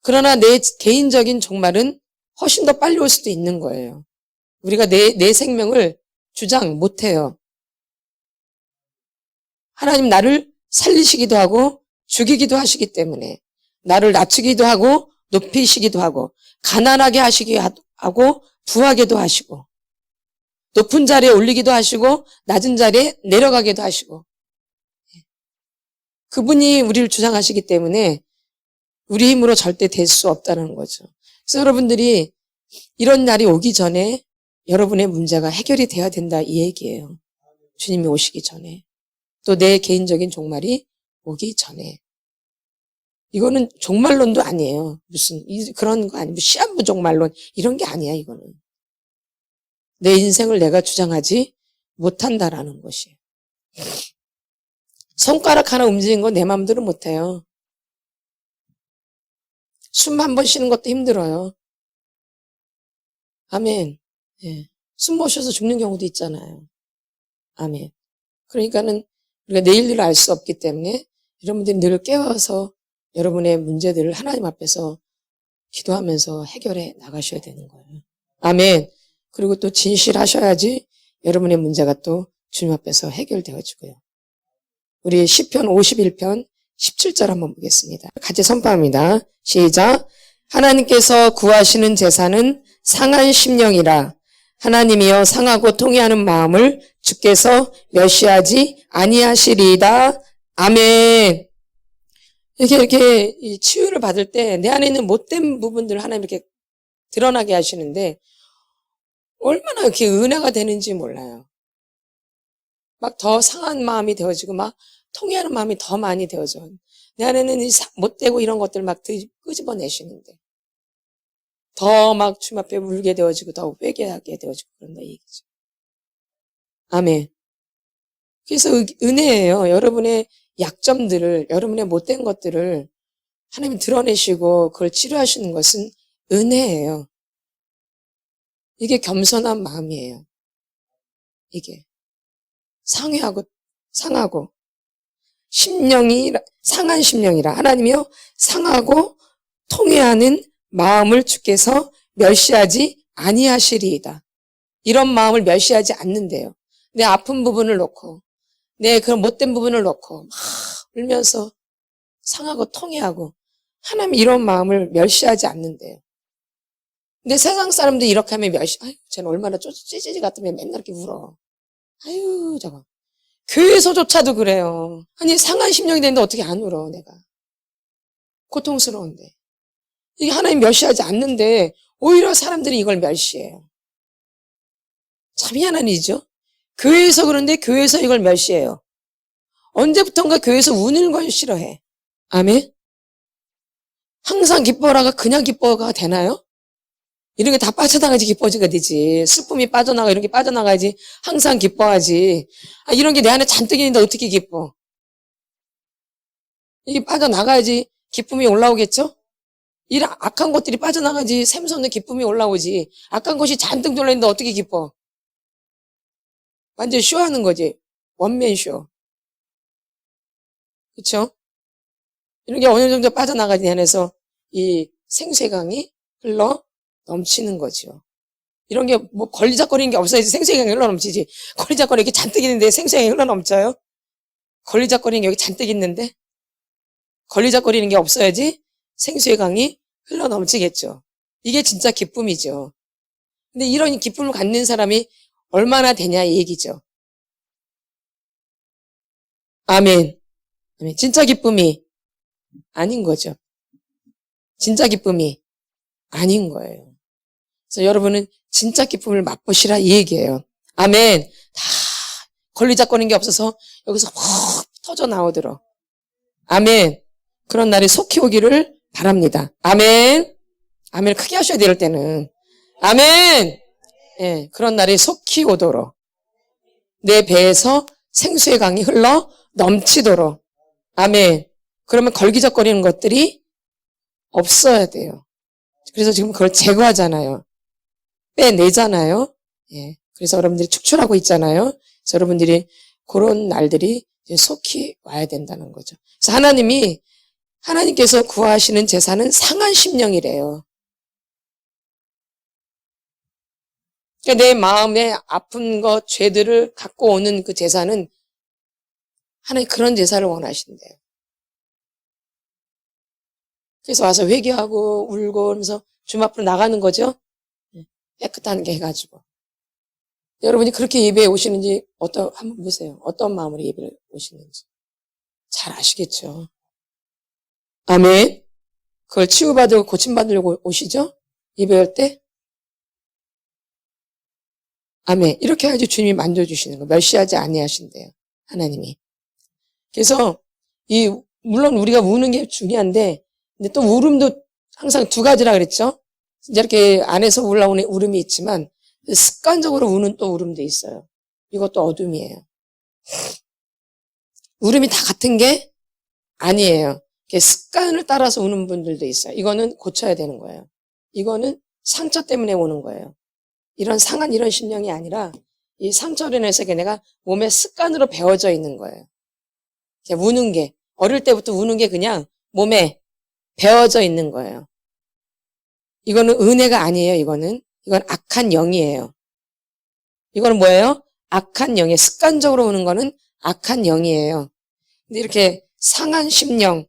그러나 내 개인적인 종말은 훨씬 더 빨리 올 수도 있는 거예요. 우리가 내 생명을 주장 못해요. 하나님 나를 살리시기도 하고 죽이기도 하시기 때문에 나를 낮추기도 하고 높이시기도 하고 가난하게 하시기도 하고 부하게도 하시고 높은 자리에 올리기도 하시고 낮은 자리에 내려가기도 하시고 그분이 우리를 주장하시기 때문에 우리 힘으로 절대 될 수 없다는 거죠. 그래서 여러분들이 이런 날이 오기 전에 여러분의 문제가 해결이 돼야 된다 이 얘기예요. 주님이 오시기 전에. 또 내 개인적인 종말이 오기 전에. 이거는 종말론도 아니에요. 무슨 그런 거 아니고 시한부 종말론 이런 게 아니야 이거는. 내 인생을 내가 주장하지 못한다라는 것이에요. 손가락 하나 움직이는 건 내 마음대로 못해요. 숨 한 번 쉬는 것도 힘들어요. 아멘. 예. 숨 못 쉬어서 죽는 경우도 있잖아요. 아멘. 그러니까는 우리가 내일을 알 수 없기 때문에 여러분들이 늘 깨워서 여러분의 문제들을 하나님 앞에서 기도하면서 해결해 나가셔야 되는 거예요. 아멘. 그리고 또 진실하셔야지 여러분의 문제가 또 주님 앞에서 해결되어지고요. 우리 시편 51편 17절 한번 보겠습니다. 같이 선포합니다. 시작. 하나님께서 구하시는 제사는 상한 심령이라. 하나님이여 상하고 통회하는 마음을 주께서 멸시하지 아니하시리이다. 아멘. 이렇게 치유를 받을 때 내 안에 있는 못된 부분들을 하나님 이렇게 드러나게 하시는데 얼마나 이렇게 은혜가 되는지 몰라요. 막 더 상한 마음이 되어지고 막 통회하는 마음이 더 많이 되어져. 내 안에는 못되고 이런 것들 막 끄집어내시는데 더 막 주님 앞에 울게 되어지고 더 회개하게 되어지고 그런다 이 얘기죠. 아멘. 그래서 은혜예요. 여러분의 약점들을, 여러분의 못된 것들을 하나님이 드러내시고 그걸 치료하시는 것은 은혜예요. 이게 겸손한 마음이에요. 이게 상하고 상한 심령이라. 하나님이요 상하고 통회하는 마음을 주께서 멸시하지 아니하시리이다. 이런 마음을 멸시하지 않는데요. 내 아픈 부분을 놓고 내 그런 못된 부분을 놓고 막 울면서 상하고 통회하고 하나님 이런 마음을 멸시하지 않는데요. 근데 세상 사람들이 이렇게 하면 아유, 쟤는 얼마나 찌찌지 같으면 맨날 이렇게 울어. 아유, 저거. 교회에서조차도 그래요. 아니, 상한 심령이 되는데 어떻게 안 울어, 내가. 고통스러운데. 이게 하나님 멸시하지 않는데, 오히려 사람들이 이걸 멸시해요. 참 희한한 일이죠. 교회에서 그런데 교회에서 이걸 멸시해요. 언제부턴가 교회에서 우는 걸 싫어해. 아멘? 항상 기뻐라가 그냥 기뻐가 되나요? 이런 게 다 빠져나가야지 기뻐지가 되지. 슬픔이 빠져나가, 이런 게 빠져나가야지 항상 기뻐하지. 아, 이런 게 내 안에 잔뜩 있는데 어떻게 기뻐? 이게 빠져나가야지 기쁨이 올라오겠죠? 이런 악한 것들이 빠져나가지 샘솟는 기쁨이 올라오지. 악한 것이 잔뜩 들어있는데 어떻게 기뻐? 완전 쇼하는 거지. 원맨 쇼. 그쵸? 이런 게 어느 정도 빠져나가지 안에서 이 생수강이 흘러 넘치는 거죠. 이런 게 뭐 걸리적거리는 게 없어야지 생수강이 흘러 넘치지. 걸리적거리는 게 잔뜩 있는데 생수강이 흘러 넘쳐요? 걸리적거리는 게 여기 잔뜩 있는데? 걸리적거리는 게 없어야지 생수의 강이 흘러 넘치겠죠. 이게 진짜 기쁨이죠. 근데 이런 기쁨을 갖는 사람이 얼마나 되냐 이 얘기죠. 아멘. 아멘. 진짜 기쁨이 아닌 거죠. 진짜 기쁨이 아닌 거예요. 그래서 여러분은 진짜 기쁨을 맛보시라 이 얘기예요. 아멘. 다 걸리적거리는 게 없어서 여기서 확 터져 나오도록. 아멘. 그런 날이 속히 오기를 바랍니다. 아멘. 아멘. 크게 하셔야 될 때는. 아멘. 예, 그런 날이 속히 오도록. 내 배에서 생수의 강이 흘러 넘치도록. 아멘. 그러면 걸기적거리는 것들이 없어야 돼요. 그래서 지금 그걸 제거하잖아요. 빼내잖아요. 예. 그래서 여러분들이 축출하고 있잖아요. 그래서 여러분들이 그런 날들이 이제 속히 와야 된다는 거죠. 그래서 하나님께서 구하시는 제사는 상한 심령이래요. 그러니까 내 마음에 아픈 것, 죄들을 갖고 오는 그 제사는 하나님 그런 제사를 원하신대요. 그래서 와서 회개하고 울고 그러면서 주님 앞으로 나가는 거죠. 깨끗한 게 해가지고. 여러분이 그렇게 예배에 오시는지 한번 보세요. 어떤 마음으로 예배를 오시는지. 잘 아시겠죠. 아멘. 그걸 치유받고 고침받으려고 오시죠? 예배할 때? 아멘. 이렇게 해야지 주님이 만져주시는 거. 멸시하지 아니하신대요. 하나님이. 그래서 물론 우리가 우는 게 중요한데 근데 또 울음도 항상 두 가지라 그랬죠? 이제 이렇게 안에서 올라오는 울음이 있지만 습관적으로 우는 또 울음도 있어요. 이것도 어둠이에요. 울음이 다 같은 게 아니에요. 습관을 따라서 우는 분들도 있어요. 이거는 고쳐야 되는 거예요. 이거는 상처 때문에 오는 거예요. 이런 상한 이런 심령이 아니라 이 상처로 인해서 내가 몸에 습관으로 배워져 있는 거예요. 우는 게 어릴 때부터 우는 게 그냥 몸에 배워져 있는 거예요. 이거는 은혜가 아니에요. 이건 악한 영이에요. 이거는 뭐예요? 악한 영이에요. 습관적으로 우는 거는 악한 영이에요. 근데 이렇게 상한 심령,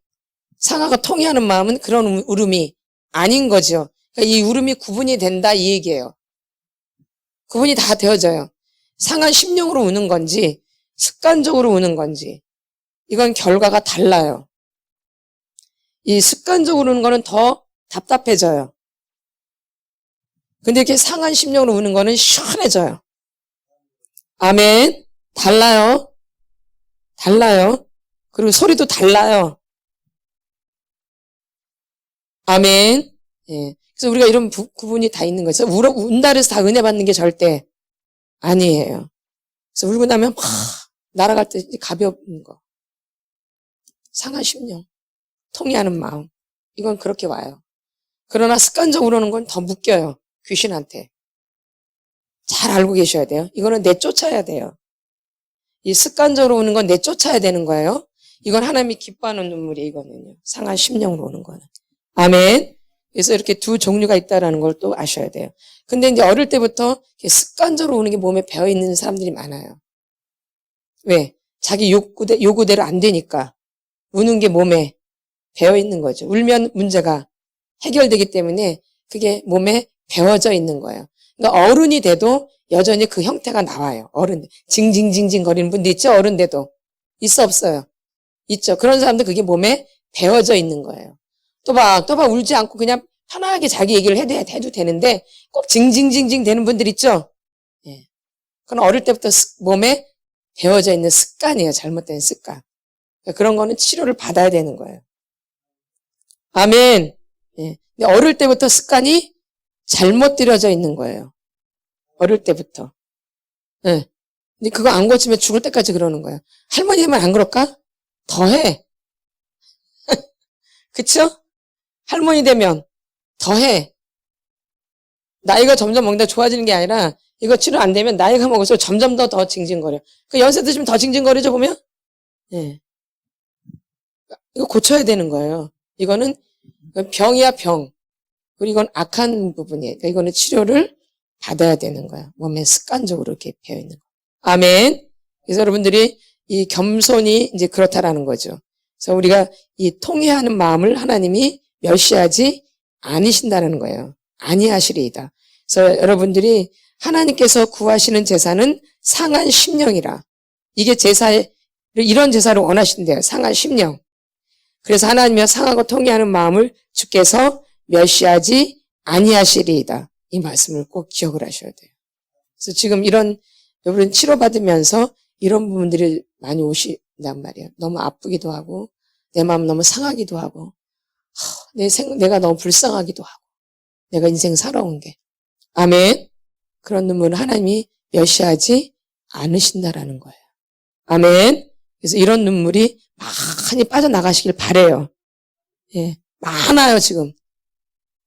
상하고 통해하는 마음은 그런 울음이 아닌 거죠. 그러니까 이 울음이 구분이 된다 이 얘기예요. 구분이 다 되어져요. 상한 심령으로 우는 건지 습관적으로 우는 건지 이건 결과가 달라요. 이 습관적으로 우는 거는 더 답답해져요. 근데 이렇게 상한 심령으로 우는 거는 시원해져요. 아멘. 달라요. 그리고 소리도 달라요. 아멘. 예. 그래서 우리가 이런 구분이 다 있는 거죠. 운다 해서 다 은혜 받는 게 절대 아니에요. 그래서 울고 나면 막 날아갈 때 가벼운 거. 상한 심령, 통해하는 마음. 이건 그렇게 와요. 그러나 습관적으로 오는 건 더 묶여요. 귀신한테. 잘 알고 계셔야 돼요. 이거는 내쫓아야 돼요. 이 습관적으로 오는 건 내쫓아야 되는 거예요. 이건 하나님이 기뻐하는 눈물이에요. 이거는요. 상한 심령으로 오는 거는. 아멘. 그래서 이렇게 두 종류가 있다라는 걸 또 아셔야 돼요. 근데 이제 어릴 때부터 습관적으로 우는 게 몸에 배어 있는 사람들이 많아요. 왜? 자기 요구대로 안 되니까 우는 게 몸에 배어 있는 거죠. 울면 문제가 해결되기 때문에 그게 몸에 배어져 있는 거예요. 그러니까 어른이 돼도 여전히 그 형태가 나와요. 어른 징징징징 거리는 분도 있죠. 어른 돼도 있어 없어요? 있죠. 그런 사람들 그게 몸에 배어져 있는 거예요. 또 봐 울지 않고 그냥 편하게 자기 얘기를 해도 되는데 꼭 징징징징 되는 분들 있죠. 예. 그건 어릴 때부터 몸에 배어져 있는 습관이에요. 잘못된 습관. 그러니까 그런 거는 치료를 받아야 되는 거예요. 아멘. 예. 근데 어릴 때부터 습관이 잘못 들여져 있는 거예요. 어릴 때부터. 예. 근데 그거 안 고치면 죽을 때까지 그러는 거예요. 할머니 되면 안 그럴까? 더 해. 그쵸? 할머니 되면 더 해. 나이가 점점 먹다 좋아지는 게 아니라 이거 치료 안 되면 나이가 먹을수록 점점 더 징징거려. 그 연세 드시면 더 징징거리죠, 보면? 예. 이거 고쳐야 되는 거예요. 이거는 병이야, 병. 그리고 이건 악한 부분이에요. 그러니까 이거는 치료를 받아야 되는 거야. 몸에 습관적으로 이렇게 배어 있는 거. 아멘. 그래서 여러분들이 이 겸손이 이제 그렇다라는 거죠. 그래서 우리가 이 통회하는 마음을 하나님이 멸시하지 않으신다는 거예요. 아니하시리이다. 그래서 여러분들이 하나님께서 구하시는 제사는 상한 심령이라. 이게 이런 제사를 원하신대요. 상한 심령. 그래서 하나님이여 상하고 통회하는 마음을 주께서 멸시하지 아니하시리이다. 이 말씀을 꼭 기억을 하셔야 돼요. 그래서 지금 여러분 치료받으면서 이런 부분들이 많이 오신단 말이에요. 너무 아프기도 하고 내 마음 너무 상하기도 하고 내가 너무 불쌍하기도 하고 내가 인생 살아온 게. 아멘. 그런 눈물을 하나님이 멸시하지 않으신다라는 거예요. 아멘. 그래서 이런 눈물이 많이 빠져나가시길 바래요. 예, 많아요 지금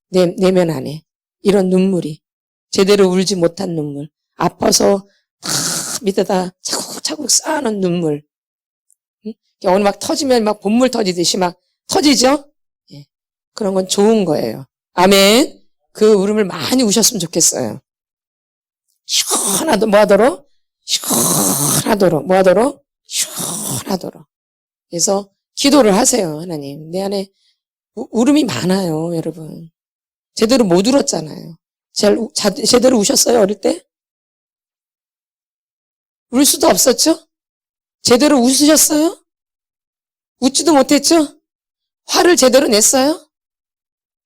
내면 안에 이런 눈물이 제대로 울지 못한 눈물, 아파서 다 밑에다 차곡차곡 쌓아놓은 눈물. 응? 오늘 막 터지면 막 본물 터지듯이 막 터지죠? 예, 그런 건 좋은 거예요. 아멘. 그 울음을 많이 우셨으면 좋겠어요. 뭐하도록? 시원하도록. 그래서 기도를 하세요. 하나님, 내 안에 울음이 많아요. 여러분, 제대로 못 울었잖아요. 제대로 우셨어요? 어릴 때? 울 수도 없었죠? 제대로 웃으셨어요? 웃지도 못했죠? 화를 제대로 냈어요?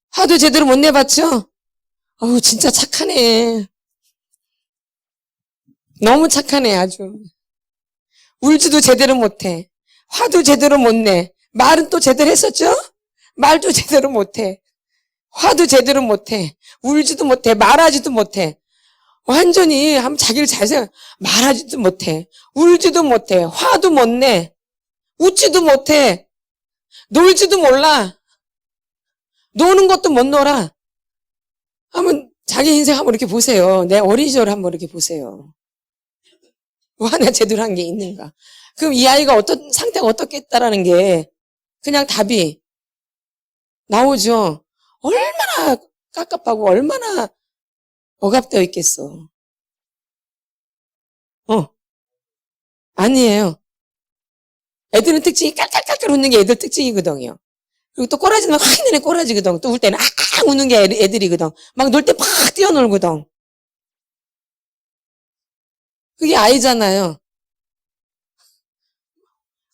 화도 제대로 못 내봤죠? 어우, 진짜 착하네. 너무 착하네, 아주. 울지도 제대로 못해. 화도 제대로 못 내. 말은 또 제대로 했었죠? 말도 제대로 못해. 화도 제대로 못해. 울지도 못해. 말하지도 못해. 완전히 한번 자기를 잘 생각. 말하지도 못해. 울지도 못해. 화도 못 내. 웃지도 못해. 놀지도 몰라. 노는 것도 못 놀아. 한번 자기 인생 한번 이렇게 보세요. 내 어린 시절 한번 이렇게 보세요. 뭐 하나 제대로 한 게 있는가? 그럼 이 아이가 어떤 상태가 어떻겠다라는 게 그냥 답이 나오죠. 얼마나 깝깝하고 얼마나 억압되어 있겠어. 아니에요. 애들은 특징이 깔깔깔깔 웃는 게 애들 특징이거든요. 그리고 또 꼬라지는 확 내내 꼬라지거든. 또 울 때는 아 웃는 게 애들이거든. 막 놀 때 막 뛰어놀거든. 그게 아이잖아요.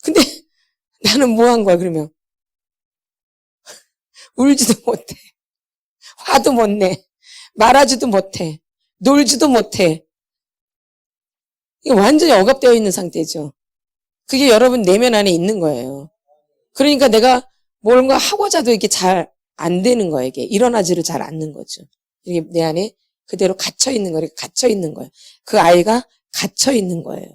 근데 나는 뭐 한 거야 그러면? 울지도 못해. 화도 못 내. 말하지도 못해. 놀지도 못해. 이게 완전히 억압되어 있는 상태죠. 그게 여러분 내면 안에 있는 거예요. 그러니까 내가 뭔가 하고자도 이게 잘 안 되는 거예요. 이게 일어나지를 잘 않는 거죠. 이게 내 안에 그대로 갇혀 있는 거예요. 갇혀 있는 거예요. 그 아이가 갇혀 있는 거예요.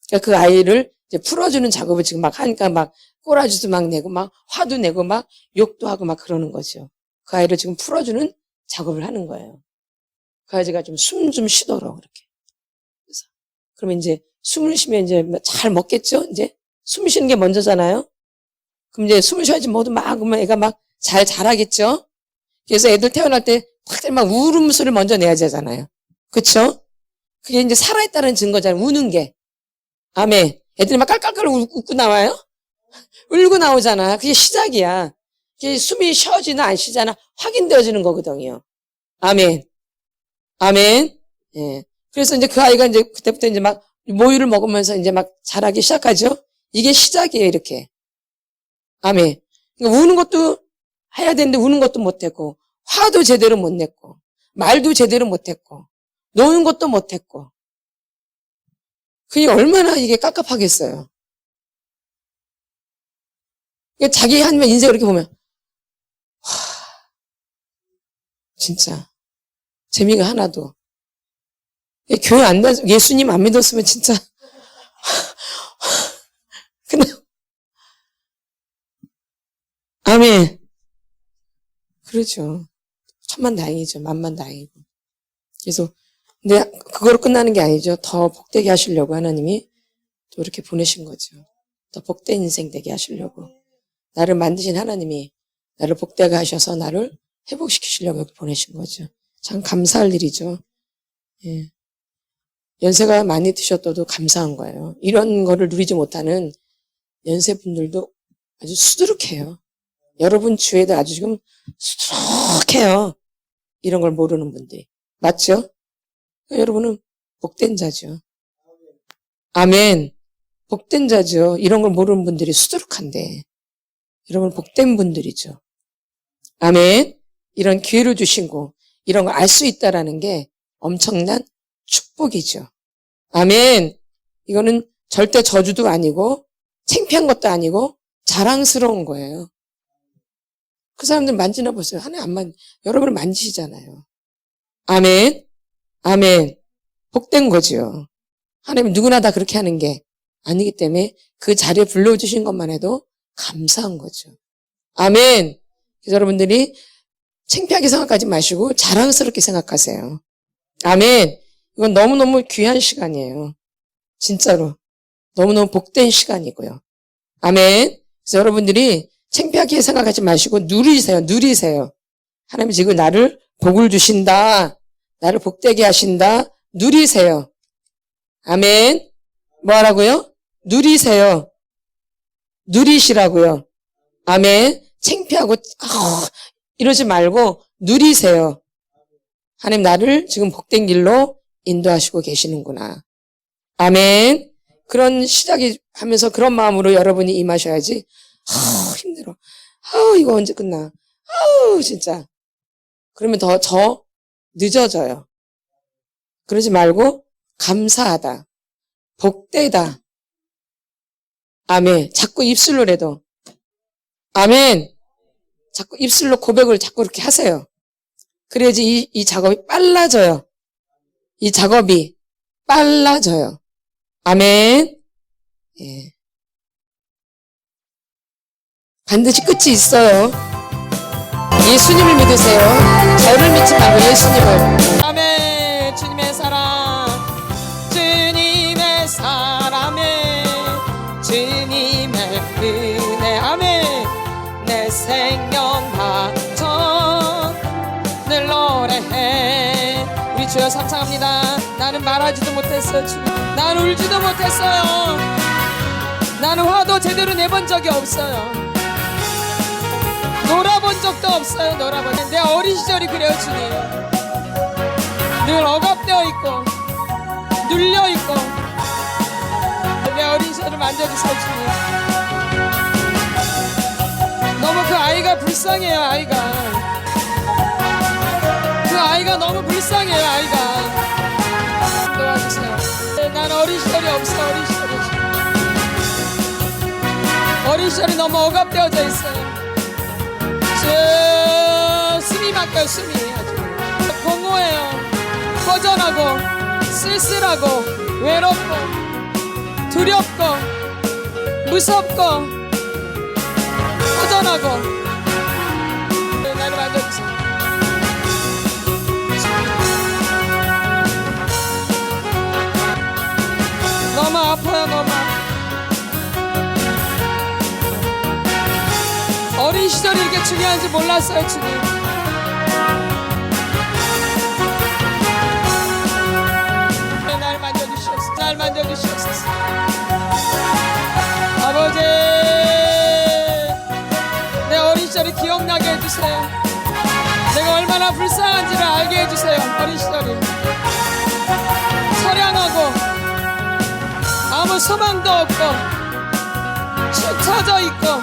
그러니까 그 아이를 이제 풀어주는 작업을 지금 막 하니까 막 꼬라지도 막 내고 막 화도 내고 막 욕도 하고 막 그러는 거죠. 그 아이를 지금 풀어주는 작업을 하는 거예요. 그 아이가 좀 숨 좀 쉬도록 이렇게. 그래서 그러면 이제 숨을 쉬면 이제 잘 먹겠죠. 이제 숨 쉬는 게 먼저잖아요. 그럼 이제 숨을 쉬어야지 모두 막 그러면 애가 막 잘 자라겠죠. 그래서 애들 태어날 때 막 울음소리를 먼저 내야 되잖아요. 그쵸? 그게 이제 살아있다는 증거잖아요. 우는 게. 아멘. 애들이 막 깔깔깔 웃고 나와요? 울고 나오잖아. 그게 시작이야. 그게 숨이 쉬어지나 안 쉬잖아. 확인되어지는 거거든요. 아멘. 아멘. 예. 그래서 이제 그 아이가 이제 그때부터 이제 막 모유를 먹으면서 이제 막 자라기 시작하죠. 이게 시작이에요, 이렇게. 아멘. 그러니까 우는 것도 해야 되는데 우는 것도 못했고, 화도 제대로 못 냈고, 말도 제대로 못했고, 노는 것도 못했고. 그게 얼마나 이게 깝깝하겠어요. 그러니까 자기 한 인생을 이렇게 보면, 진짜 재미가 하나도. 교회 안 다, 예수님 안 믿었으면 진짜 그냥 아멘. 그렇죠. 천만다행이죠. 만만다행이고. 그래서 근데 그거로 끝나는 게 아니죠. 더 복되게 하시려고 하나님이 또 이렇게 보내신 거죠. 더 복된 인생 되게 하시려고. 나를 만드신 하나님이 나를 복되게 하셔서 나를 회복시키시려고 여기 보내신 거죠. 참 감사할 일이죠. 예. 연세가 많이 드셨어도 감사한 거예요. 이런 거를 누리지 못하는 연세분들도 아주 수두룩해요. 여러분 주위에도 아주 지금 수두룩해요. 이런 걸 모르는 분들이. 맞죠? 여러분은 복된 자죠. 아멘. 복된 자죠. 이런 걸 모르는 분들이 수두룩한데 여러분 복된 분들이죠. 아멘. 이런 기회를 주시고 이런 걸 알 수 있다라는 게 엄청난 축복이죠. 아멘. 이거는 절대 저주도 아니고 창피한 것도 아니고 자랑스러운 거예요. 그 사람들 만지나 보세요. 하나님 안 만, 여러분을 만지시잖아요. 아멘. 아멘. 복된 거죠. 하나님 누구나 다 그렇게 하는 게 아니기 때문에 그 자리에 불러주신 것만 해도 감사한 거죠. 아멘. 그래서 여러분들이 창피하게 생각하지 마시고 자랑스럽게 생각하세요. 아멘. 이건 너무너무 귀한 시간이에요. 진짜로. 너무너무 복된 시간이고요. 아멘. 그래서 여러분들이 창피하게 생각하지 마시고 누리세요. 누리세요. 하나님이 지금 나를 복을 주신다. 나를 복되게 하신다. 누리세요. 아멘. 뭐 하라고요? 누리세요. 누리시라고요. 아멘. 창피하고 이러지 말고 누리세요. 하나님 나를 지금 복된 길로 인도하시고 계시는구나. 아멘. 그런 시작이 하면서 그런 마음으로 여러분이 임하셔야지. 힘들어. 이거 언제 끝나? 진짜. 그러면 더 늦어져요. 그러지 말고 감사하다. 복되다. 아멘. 자꾸 입술로라도. 아멘. 자꾸 입술로 고백을 자꾸 이렇게 하세요. 그래야지 이 작업이 빨라져요. 이 작업이 빨라져요. 아멘. 예. 반드시 끝이 있어요. 예수님을 믿으세요. 저를 믿지 말고 예수님을. 아멘. 주님의 사랑, 주님의 사랑에 주님의 은혜. 아멘. 내 생명 바쳐 늘 노래해. 우리 주여 삼창합니다. 나는 말하지도 못했어요. 주님. 나는 울지도 못했어요. 나는 화도 제대로 내본 적이 없어요. 놀아본 적도 없어요. 내 어린 시절이 그래요. 주님. 늘 억압되어 있고 눌려 있고 내 어린 시절을 만져주세요. 주님. 너무 그 아이가 불쌍해요. 아이가 너무 불쌍해요. 아이가 도와주세요. 난 어린 시절이 없어. 어린 시절이 너무 억압되어져 있어요. 숨이 막혀요. 숨이 아주 공허해요. 허전하고 쓸쓸하고 외롭고 두렵고 무섭고 허전하고. 나를 만져주세요. 너무 아파요. 너무 아파요. 어린 시절이 이렇게 중요한지 몰랐어요. 주님. 날 만져주시옵소서. 날 만져주시옵소서. 아버지, 내 어린 시절이 기억나게 해주세요. 내가 얼마나 불쌍한지를 알게 해주세요. 어린 시절이 처량하고 아무 소망도 없고 축 처져 있고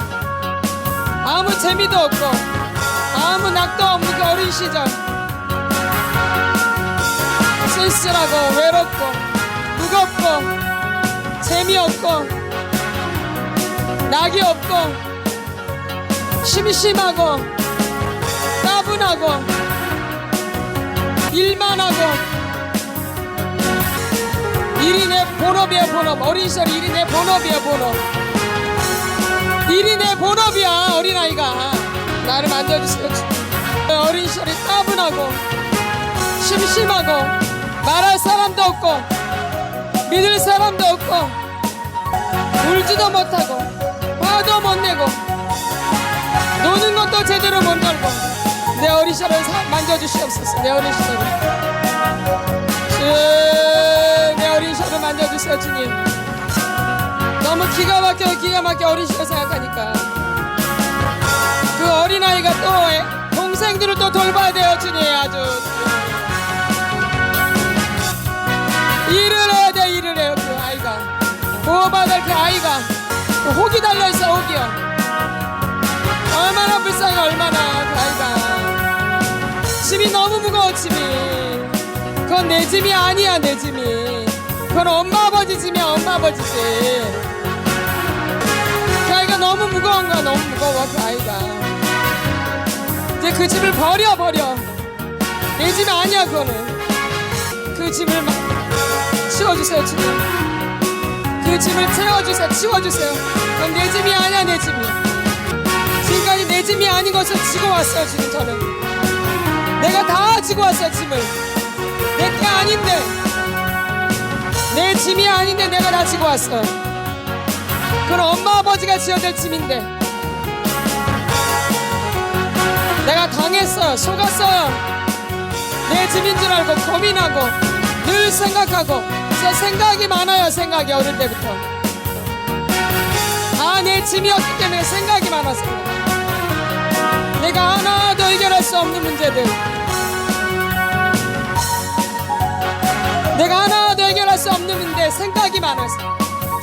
아무 재미도 없고 아무 낙도 없는 그 어린 시절, 쓸쓸하고 외롭고 무겁고 재미없고 낙이 없고 심심하고 따분하고 일만 하고, 일이 내 본업이야. 본업. 어린 시절 일이 내 본업이야. 본업. 일이 내 본업이야. 어린아이가 나를 만져주세요. 어린 시절이 따분하고 심심하고 말할 사람도 없고 믿을 사람도 없고 울지도 못하고 화도 못 내고 노는 것도 제대로 못 놀고, 내 어린 시절을 만져주시옵소서. 내 어린 시절을 내 어린 시절을 만져주세요. 주님, 너무 기가 막혀 어린 시절 생각하니까 그 어린아이가 또 동생들을 또 돌봐야 돼요. 주님, 아주 일을 해야 돼. 일을 해요. 그 아이가 보호받을 그 아이가 혹이 달려있어. 혹이요. 얼마나 불쌍해. 얼마나 그 아이가 짐이 너무 무거워. 짐이 그건 내 짐이 아니야. 내 짐이 그건 엄마 아버지 짐이야. 엄마 아버지 짐. 그 아이가 너무 무거운 거야. 너무 무거워. 그 아이가 이제 그 짐을 버려. 내 짐이 아니야. 그거는 그 짐을 막 치워주세요. 주님, 그 짐을 채워주세요. 치워주세요. 그건 내 짐이 아니야. 내 짐이 지금까지 내 짐이 아닌 것을 지고 왔어요. 지금 저는 내가 다 지고 왔어요. 짐을 내 게 아닌데, 내 짐이 아닌데 내가 다 지고 왔어요. 그건 엄마 아버지가 지어야 될 짐인데 내가 당했어요. 속았어요. 내 짐인 줄 알고 고민하고 늘 생각하고, 제 생각이 많아요. 생각이 어릴 때부터 내 짐이었기 때문에 생각이 많았어. 내가 하나도 해결할 수 없는 문제들, 내가 하나도 해결할 수 없는 문제, 생각이 많아서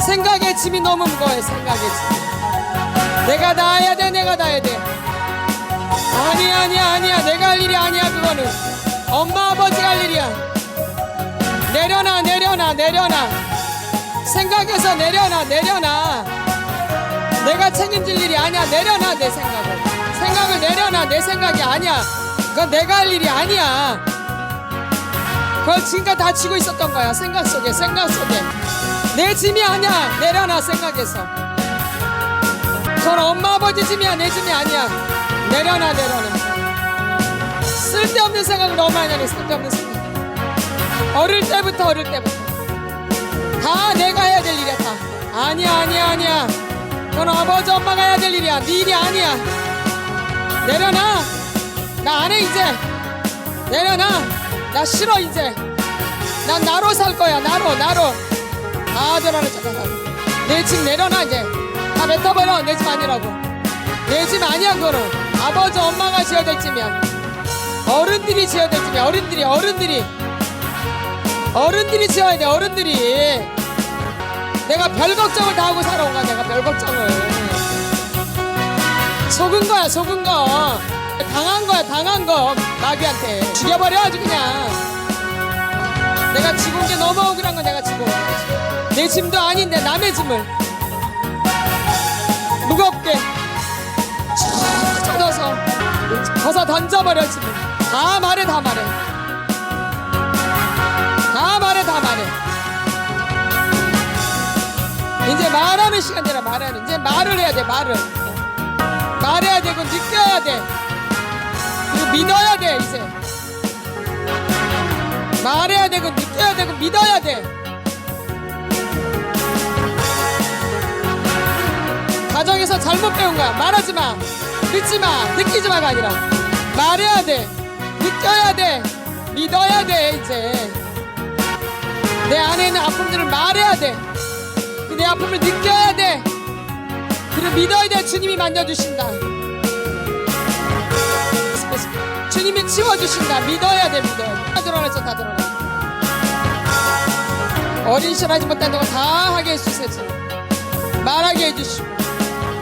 생각의 짐이 너무 무거워요. 생각의 짐. 내가 다 해야 돼. 내가 다 해야 돼. 아니야. 내가 할 일이 아니야. 그거는 엄마 아버지가 할 일이야. 내려놔. 생각에서 내려놔. 내가 책임질 일이 아니야. 내려놔. 내 생각을 내려놔. 내 생각이 아니야. 그건 내가 할 일이 아니야. 그걸 지금까지 다 지고 있었던 거야. 생각 속에 내 짐이 아니야. 내려놔. 생각에서 그건 엄마 아버지 짐이야. 내 짐이 아니야. 내려놔. 쓸데없는 생각을 너무 많이 하네. 쓸데없는 생각. 어릴 때부터 다 내가 해야 될 일이야. 다 아니야. 그건 아버지 엄마가 해야 될 일이야. 네 일이 아니야. 내려놔. 나 안 해. 이제 내려놔. 나 싫어. 이제 난 나로 살 거야. 나로 아들아를 찾아가고 내 짐 내려놔. 이제 다 뱉어버려. 내 집 아니라고. 내 집 아니야. 그거는 아버지 엄마가 지어야 될 짐이야. 어른들이 지어야 될 짐이야. 어른들이 지어야 돼. 어른들이. 내가 별 걱정을 다 하고 살아온 거야. 내가 별 걱정을 속은 거 당한 거 마귀한테 죽여버려. 아주 그냥 내가 지고 온 게 너무 억울한 거. 내가 지고 내 짐도 아닌데 남의 짐을 무겁게 쳐져서 벗어 던져버려. 짐을 다 말해. 이제 말하는 시간이라. 이제 말을 해야 돼. 말해야 되고 느껴야 돼. 그리고 믿어야 돼. 이제 말해야 되고 느껴야 되고 믿어야 돼. 가정에서 잘못 배운 거야. 말하지 마, 믿지 마, 느끼지 마가 아니라 말해야 돼. 느껴야 돼. 믿어야 돼. 이제 내 안에 있는 아픔들을 말해야 돼. 내 아픔을 느껴야 돼. 그리고 믿어야 돼. 주님이 만져주신다. 주님이 치워주신다. 믿어야 돼. 믿어야 돼. 다 드러났어. 다 드러났어. 어린 시절 하지 못한 거 다 하게 해주세요. 말하게 해주시고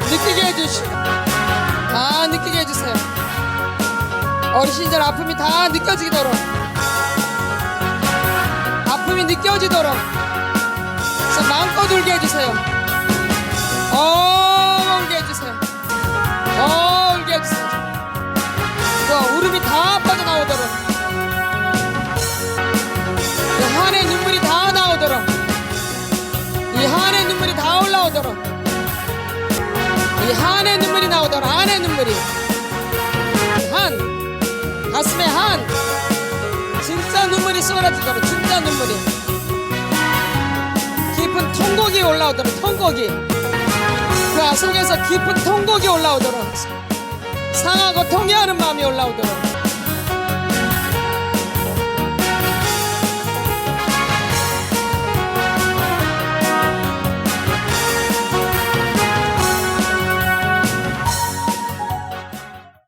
느끼게 해주시고 다 느끼게 해주세요. 어린 시절 아픔이 다 느껴지도록, 아픔이 느껴지도록 그래서 마음껏 울게 해주세요. 울게 해주세요. 울게 해주세요. 그 울음이 다 빠져나오도록, 그 한의 눈물이 다 나오도록, 이 한의 눈물이 다 올라오도록, 이 한의 눈물이 나오도록, 한의 눈물이, 한 가슴에 한 진짜 눈물이 쏟아지도록, 진짜 눈물이 깊은 통곡이 올라오도록, 통곡이 그 속에서 깊은 통곡이 올라오도록, 상하고 통회하는 마음이 올라오도록